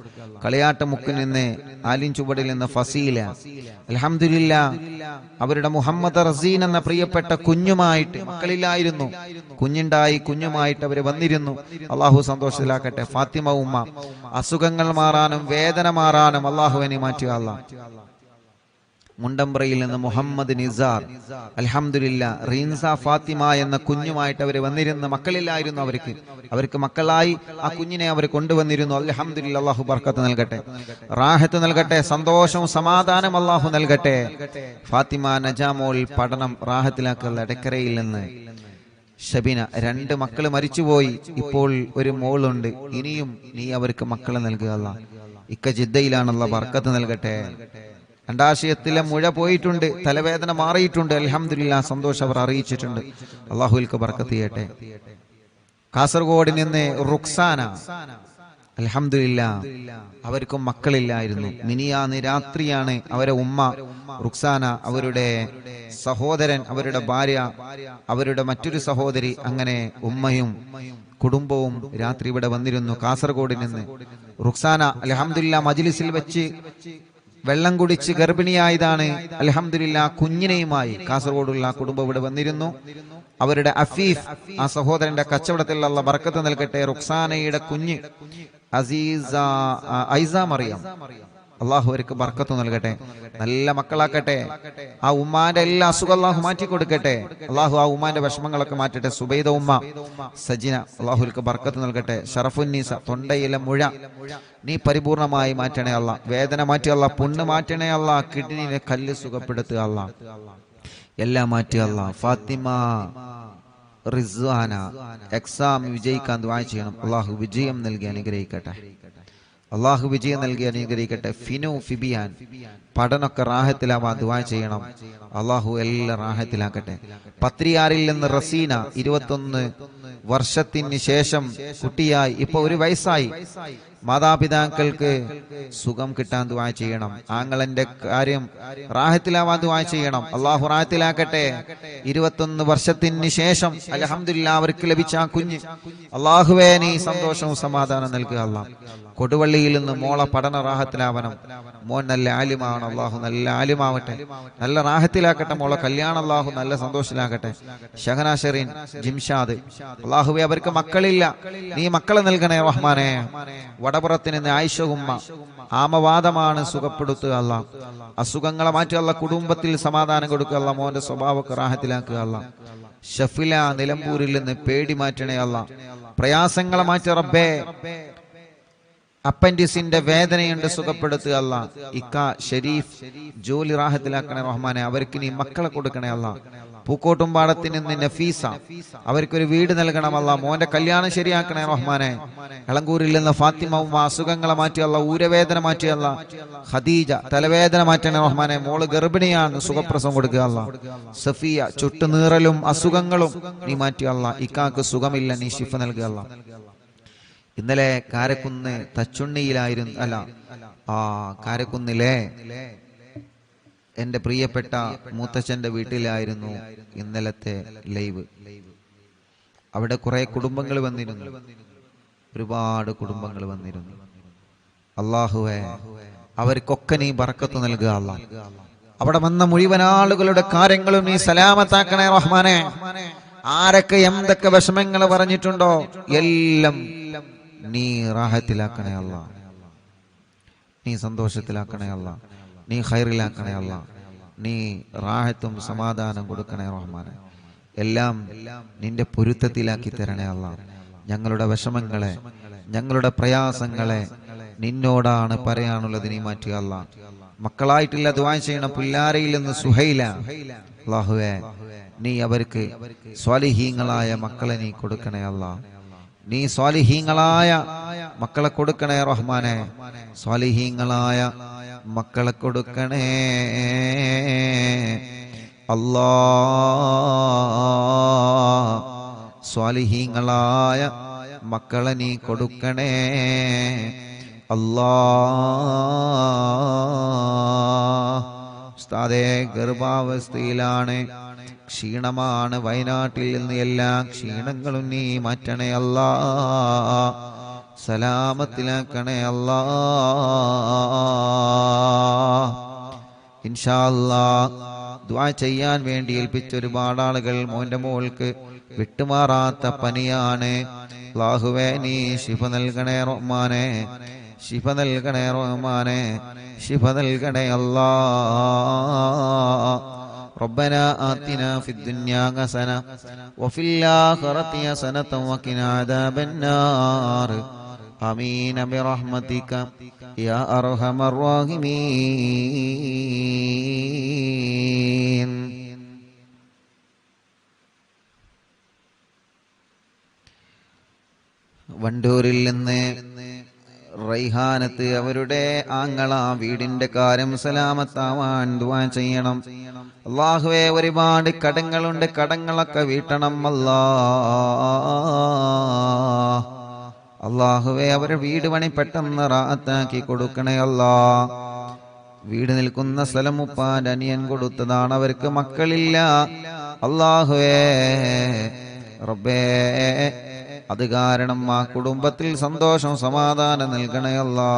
കളിയാട്ട മുക്കിൽ നിന്ന് ആലിൻ ചുവടിൽ നിന്ന് ഫസീല, അൽഹംദുലില്ലാഹ് അവരുടെ മുഹമ്മദ് റസീൻ എന്ന പ്രിയപ്പെട്ട കുഞ്ഞുമായിട്ട്, മക്കളില്ലായിരുന്നു, കുഞ്ഞുണ്ടായി, കുഞ്ഞുമായിട്ട് അവര് വന്നിരുന്നു. അള്ളാഹു സന്തോഷത്തിലാക്കട്ടെ. ഫാത്തിമ ഉമ്മ, അസുഖങ്ങൾ മാറാനും വേദന മാറാനും അള്ളാഹുവിനെ മാറ്റുക അല്ലാ. മുണ്ടമ്പ്രയിൽ നിന്ന് മുഹമ്മദ് നിസാർ, അൽഹംദുലില്ലാഹ് റീൻസ ഫാത്തിമ എന്ന കുഞ്ഞുമായിട്ട് അവർ വന്നിരുന്ന, മക്കളില്ലായിരുന്നു അവർക്ക് മക്കളായി ആ കുഞ്ഞിനെ അവർ കൊണ്ടുവന്നിരുന്നു. അൽഹംദുലില്ലാഹ് അള്ളാഹു ബർക്കത്ത് നൽകട്ടെ, റാഹത്ത് നൽകട്ടെ, സന്തോഷവും സമാധാനം അള്ളാഹു നൽകട്ടെ. ഫാത്തിമ നജാമോൾ പഠനം റാഹത്തിലാക്കൽ. എടക്കരയിൽ നിന്ന് ഷബിന, 2 മക്കൾ മരിച്ചുപോയി, ഇപ്പോൾ ഒരു മോളുണ്ട്. ഇനിയും നീ അവർക്ക് മക്കളെ നൽകുക അല്ലാ. ഇക്ക ജിദ്ദയിലാണുള്ള, ബർക്കത്ത് നൽകട്ടെ. അണ്ടാശയത്തിലെ മുഴ പോയിട്ടുണ്ട്, തലവേദന മാറിയിട്ടുണ്ട്, അൽഹംദുലില്ലാഹ് സന്തോഷം അവർ അറിയിച്ചിട്ടുണ്ട്. അള്ളാഹുവിൽക്ക് ബർക്കത്ത് ചെയ്യട്ടെ. കാസർഗോഡ് നിന്ന് റുക്സാന, അൽഹംദുലില്ലാഹ് അവർക്കും മക്കളില്ലായിരുന്നു. മിനിയാന്ന് രാത്രിയാണ് അവരെ ഉമ്മ റുക്സാന, അവരുടെ സഹോദരൻ, അവരുടെ ഭാര്യ, അവരുടെ മറ്റൊരു സഹോദരി, അങ്ങനെ ഉമ്മയും കുടുംബവും രാത്രി ഇവിടെ വന്നിരുന്നു. കാസർഗോഡ് നിന്ന് റുക്സാന അൽഹംദുലില്ലാഹ് മജ്ലിസിൽ വെച്ച് വെള്ളം കുടിച്ച് ഗർഭിണിയായതാണ്. അൽഹംദുലില്ലാഹ് കുഞ്ഞിനെയുമായി കാസർഗോഡുള്ള കുടുംബം ഇവിടെ വന്നിരുന്നു. അവരുടെ അഫീഫ്, ആ സഹോദരന്റെ കച്ചവടത്തിൽ അല്ലാഹ് ബർക്കത്ത് നൽകട്ടെ. റുക്സാനയുടെ കുഞ്ഞ് ഐസ മറിയം, അള്ളാഹു അവർക്ക് ബർക്കത്ത് നൽകട്ടെ, നല്ല മക്കളാക്കട്ടെ. ആ ഉമ്മാന്റെ എല്ലാ അസുഖം അള്ളാഹു മാറ്റി കൊടുക്കട്ടെ. അള്ളാഹു ആ ഉമ്മാന്റെ വിഷമങ്ങളൊക്കെ മാറ്റട്ടെ. സുബൈദ ഉമ്മ, സജിന, അള്ളാഹുൽക്ക് ബർക്കത്ത് നൽകട്ടെ. ഷറഫുന്നീസ, തൊണ്ടയിലെ മുഴ നീ പരിപൂർണമായി മാറ്റണേ അല്ലാ. വേദന മാറ്റി അല്ലാ. പുണ്ണ് മാറ്റണേ അല്ലാ. കിഡ്നിനെ കല്ല് സുഖപ്പെടുത്തുക അല്ലാ. എല്ലാം മാറ്റി അല്ലാ. ഫാത്തിമ റിസ്വാന എക്സാം വിജയിക്കാൻ ദുആ ചെയ്യണം. അള്ളാഹു വിജയം നൽകി അനുഗ്രഹിക്കട്ടെ. അള്ളാഹു വിജയം നൽകി അനുഗ്രഹിക്കട്ടെ. ഫിനു ഫിബിയാൻ പഠനമൊക്കെ റാഹത്തിലാവാൻ ദുആ ചെയ്യണം. അള്ളാഹു എല്ലാം റാഹത്തിലാക്കട്ടെ. പത്രിയാറിൽ നിന്ന് റസീന 21 വർഷത്തിന് ശേഷം കുട്ടിയായി, ഇപ്പൊ 1 വയസ്സായി. മാതാപിതാക്കൾക്ക് സുഖം കിട്ടാൻ ദുആ ചെയ്യണം. ആങ്ങളന്റെ കാര്യം റാഹത്തിലാവാൻ ദുആ ചെയ്യണം. അള്ളാഹു റാഹത്തിലാക്കട്ടെ. 21 വർഷത്തിന് ശേഷം അൽഹംദുലില്ലാഹ് അവർക്ക് ലഭിച്ച ആ കുഞ്ഞ്, അള്ളാഹുവേ നീ സന്തോഷവും സമാധാനം നൽകുക അല്ലാ. കൊടുവള്ളിയിൽ നിന്ന് മോളെ പഠന റാഹത്തിലാവണം. മോൻ നല്ല ആലിമാണ്, അള്ളാഹു നല്ല ആലിമാവട്ടെ, നല്ല റാഹത്തിലാക്കട്ടെ. മോളെ കല്യാണം അള്ളാഹു നല്ല സന്തോഷത്തിലാക്കട്ടെ. ഷഹന ഷെറീൻ, ജിംഷാദ്, അള്ളാഹുവേ അവർക്ക് മക്കളില്ല, നീ മക്കളെ നൽകണേ റഹ്മാനെ. വടപുറത്തിന് നിന്ന് ആയിഷ ഉമ്മ, ആമവാദമാണ്, സുഖപ്പെടുത്തുക അല്ലാ. അസുഖങ്ങളെ മാറ്റുക അല്ലാ. കുടുംബത്തിൽ സമാധാനം കൊടുക്കുക അല്ലാ. മോന്റെ സ്വഭാവമൊക്കെ റാഹത്തിലാക്കുക അല്ലാ. ഷഫില നിലമ്പൂരിൽ നിന്ന് പേടി മാറ്റണേ അല്ലാ. പ്രയാസങ്ങളെ മാറ്റി റബ്ബേ. അപ്പൻഡിസിന്റെ വേദനയുണ്ട്, സുഖപ്പെടുത്തുക അല്ലാ. ഇക്ക ഷരീഫ് ജോലി റാഹത്തിലാക്കണേ റഹ്മാനെ. അവർക്ക് നീ മക്കളെ കൊടുക്കണേ അല്ലാ. പൂക്കോട്ടുംപാടത്തിന് നിന്ന് നഫീസ, അവർക്കൊരു വീട് നൽകണമല്ല. മോന്റെ കല്യാണം ശരിയാക്കണേ റഹ്മാനെ. എളങ്കൂരിൽ നിന്ന് ഫാത്തിമ ഉമ്മ, അസുഖങ്ങളെ മാറ്റിയല്ല, ഊരവേദന മാറ്റിയല്ല. ഖദീജ തലവേദന മാറ്റണേ റഹ്മാനെ. മോള് ഗർഭിണിയാണ്, സുഖപ്രസവം കൊടുക്കുക അല്ല. സഫിയ ചുട്ടുനീറലും അസുഖങ്ങളും നീ മാറ്റിയല്ല. ഇക്കാക്ക് സുഖമില്ല, നീ ശിഫ നൽകുക അല്ല. ഇന്നലെ കാരക്കുന്ന് തച്ചുണ്ണിയിലായിരുന്നു, അല്ല കാരക്കുന്നിലെ എന്റെ പ്രിയപ്പെട്ട മൂത്തച്ഛന്റെ വീട്ടിലായിരുന്നു ഇന്നലത്തെ ലൈവ്. അവിടെ കുറെ കുടുംബങ്ങൾ വന്നിരുന്നു, ഒരുപാട് കുടുംബങ്ങൾ വന്നിരുന്നു. അല്ലാഹുവേ അവർക്കൊക്കെ നീ ബർക്കത്ത് നൽകുക അല്ലാ. അവിടെ വന്ന മുഴുവൻ ആളുകളുടെ കാര്യങ്ങളും നീ സലാമത്താക്കണേ റഹ്മാനെ. ആരൊക്കെ എന്തൊക്കെ വിഷമങ്ങൾ പറഞ്ഞിട്ടുണ്ടോ എല്ലാം നീ റാഹത്തിലാക്കണേ അല്ലാ. നീ സന്തോഷത്തിലാക്കണേ അല്ലാ. നീ ഖൈറിലാക്കണേ അല്ലാ. നീ റാഹത്തും സമാധാനം കൊടുക്കണേ റഹ്മാനെ. എല്ലാം നിന്റെ പൊരുത്തത്തിലാക്കി തരണേ അല്ലാ. ഞങ്ങളുടെ വിഷമങ്ങളെ, ഞങ്ങളുടെ പ്രയാസങ്ങളെ നിന്നോടാണ് പറയാനുള്ളത്, നീ മാറ്റുക അല്ലാ. മക്കളായിട്ടില്ല, ദുആ ചെയ്യണം. പുല്ലാരയിൽ നിന്ന് സുഹൈല, അല്ലാഹുവേ നീ അവർക്ക് സ്വാലിഹീങ്ങളായ മക്കളെ നീ കൊടുക്കണേ അല്ലാ. നീ സ്വാലിഹീങ്ങളായ മക്കളെ കൊടുക്കണേ റഹ്മാനെ. സ്വാലിഹീങ്ങളായ മക്കളെ കൊടുക്കണേ അല്ലാ. സ്വാലിഹീങ്ങളായ മക്കളെ നീ കൊടുക്കണേ അല്ലാ. ഉസ്താദേ ഗർഭാവസ്ഥയിലാണ്, ക്ഷീണമാണ്. വയനാട്ടിൽ നിന്ന് എല്ലാ ക്ഷീണങ്ങളും നീ മാറ്റണേ അല്ലാ. സലാമത്തിലാക്കണേ അല്ലാ. ഇൻഷാ അല്ലാഹ് ദുആ ചെയ്യാൻ വേണ്ടി ഏൽപ്പിച്ച ഒരുപാട് ആളുകൾ. മോന്റെ മോൾക്ക് വിട്ടുമാറാത്ത പനിയാണ്. അല്ലാഹുവേ നീ ശിഫ നൽകണേ റഹ്മാനെ. ശിഫ നൽകണേ റഹ്മാനെ. ശിഫ നൽകണേ അല്ലാ. ربنا آتنا في الدنيا حسنة وفي الآخرة حسنة وقنا عذاب النار. آمين برحمتك يا أرحم الراحمين. വണ്ടൂരിൽ നിന്ന് റൈഹാനത്ത് അവരുടെ ആങ്ങള വീടിന്റെ കാര്യം സലാമത്താവാൻ ദുആ ചെയ്യണം. അല്ലാഹുവേ ഒരുപാട് കടങ്ങളുണ്ട്, കടങ്ങളൊക്കെ വീട്ടണം അല്ലാ. അല്ലാഹുവേ അവരുടെ വീട് പണി പെട്ടെന്ന് റാഹത്താക്കി കൊടുക്കണേ അല്ലാ. വീട് നിൽക്കുന്ന സ്ഥലം ഉപ്പാന്റെ അനിയൻ കൊടുത്തതാണ്, അവർക്ക് മക്കളില്ല. അല്ലാഹുവേ റബ്ബേ അത് കാരണം ആ കുടുംബത്തിൽ സന്തോഷം സമാധാനം നൽകണേ അല്ലാ.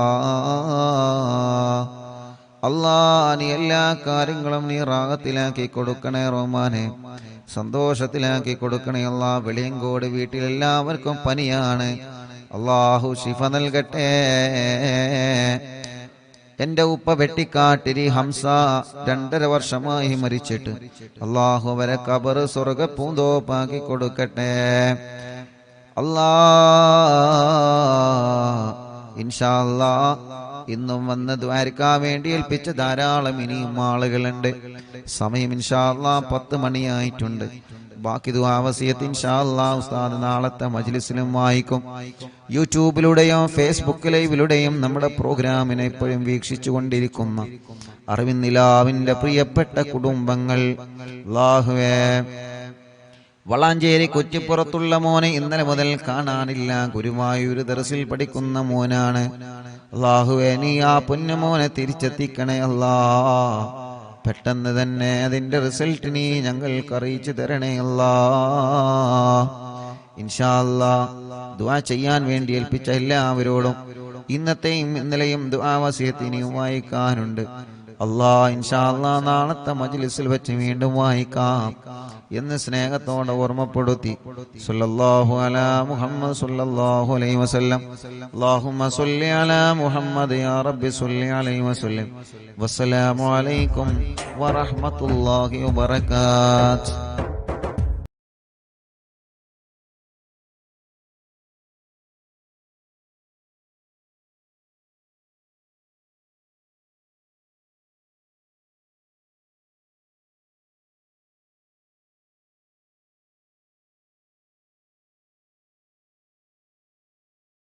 അല്ലാ നീ എല്ലാ കാര്യങ്ങളും നീ റാഹത്തിലാക്കി കൊടുക്കണേ റഹ്മാനെ. സന്തോഷത്തിലാക്കി കൊടുക്കണേ അല്ലാ. വെളിയങ്കോട് വീട്ടിലെല്ലാവർക്കും പനിയാണ്, അല്ലാഹു ശിഫ നൽകട്ടെ. എന്റെ ഉപ്പ വെട്ടിക്കാട്ടിരി ഹംസ 2.5 വർഷമായി മരിച്ചിട്ട്, അല്ലാഹു അവരെ ഖബർ സ്വർഗ്ഗ പൂന്തോപ്പാക്കി കൊടുക്കട്ടെ അല്ലാ. ഇൻഷാ അല്ലാ ഇന്നും വന്ന് ദ്വാരക്കാൻ വേണ്ടി ഏൽപ്പിച്ച ധാരാളം ഇനിയും ആളുകളുണ്ട്. സമയം ഇൻഷാ അല്ലാ 10 മണിയായിട്ടുണ്ട്. ബാക്കി ദുആ വസിയത്ത് ഇൻഷാ അല്ലാ ഉസ്താദ് നാളത്തെ മജ്ലിസിലും വായിക്കും. യൂട്യൂബിലൂടെയും ഫേസ്ബുക്ക് ലൈവിലൂടെയും നമ്മുടെ പ്രോഗ്രാമിനെ എപ്പോഴും വീക്ഷിച്ചു കൊണ്ടിരിക്കുന്ന അറിവിൻ നിലാവിന്റെ പ്രിയപ്പെട്ട കുടുംബങ്ങൾ, അല്ലാഹുവേ വളാഞ്ചേരി കുറ്റിപ്പുറത്തുള്ള മോനെ ഇന്നലെ മുതൽ കാണാനില്ല. ഗുരുവായൂർ ദർസിൽ പഠിക്കുന്ന മോനാണ്. അല്ലാഹുവേ നീ ആ പൊന്നുമോനെ തിരിച്ചെത്തിക്കണേ അല്ലാ. പെട്ടെന്ന് തന്നെ അതിന്റെ റിസൾട്ട് നീ ഞങ്ങൾക്ക് അറിയിച്ചു തരണേ അല്ലാ. ഇൻഷാ അല്ലാ ദുആ ചെയ്യാൻ വേണ്ടി ഏൽപ്പിച്ച എല്ലാവരോടും ഇന്നത്തെയും ഇന്നലെയും ദുആ വസിയത്ത് ഇനിയും വായിക്കാനുണ്ട്. ഇൻഷാ അല്ലാഹ് നാളത്തെ മജ്ലിസിൽ വെച്ച് വീണ്ടും വായിക്കാം എന്ന് സ്നേഹത്തോടെ ഓർമ്മപ്പെടുത്തി. സല്ലല്ലാഹു അലാ മുഹമ്മദ് സല്ലല്ലാഹു അലൈഹി വസല്ലം. അല്ലാഹുമ്മ സ്വല്ലി അലാ മുഹമ്മദ് യാ റബ്ബി സ്വല്ലി അലൈഹി വസല്ലം. വസ്സലാമു അലൈക്കും വറഹ്മത്തുള്ളാഹി വബറകാതുഹു.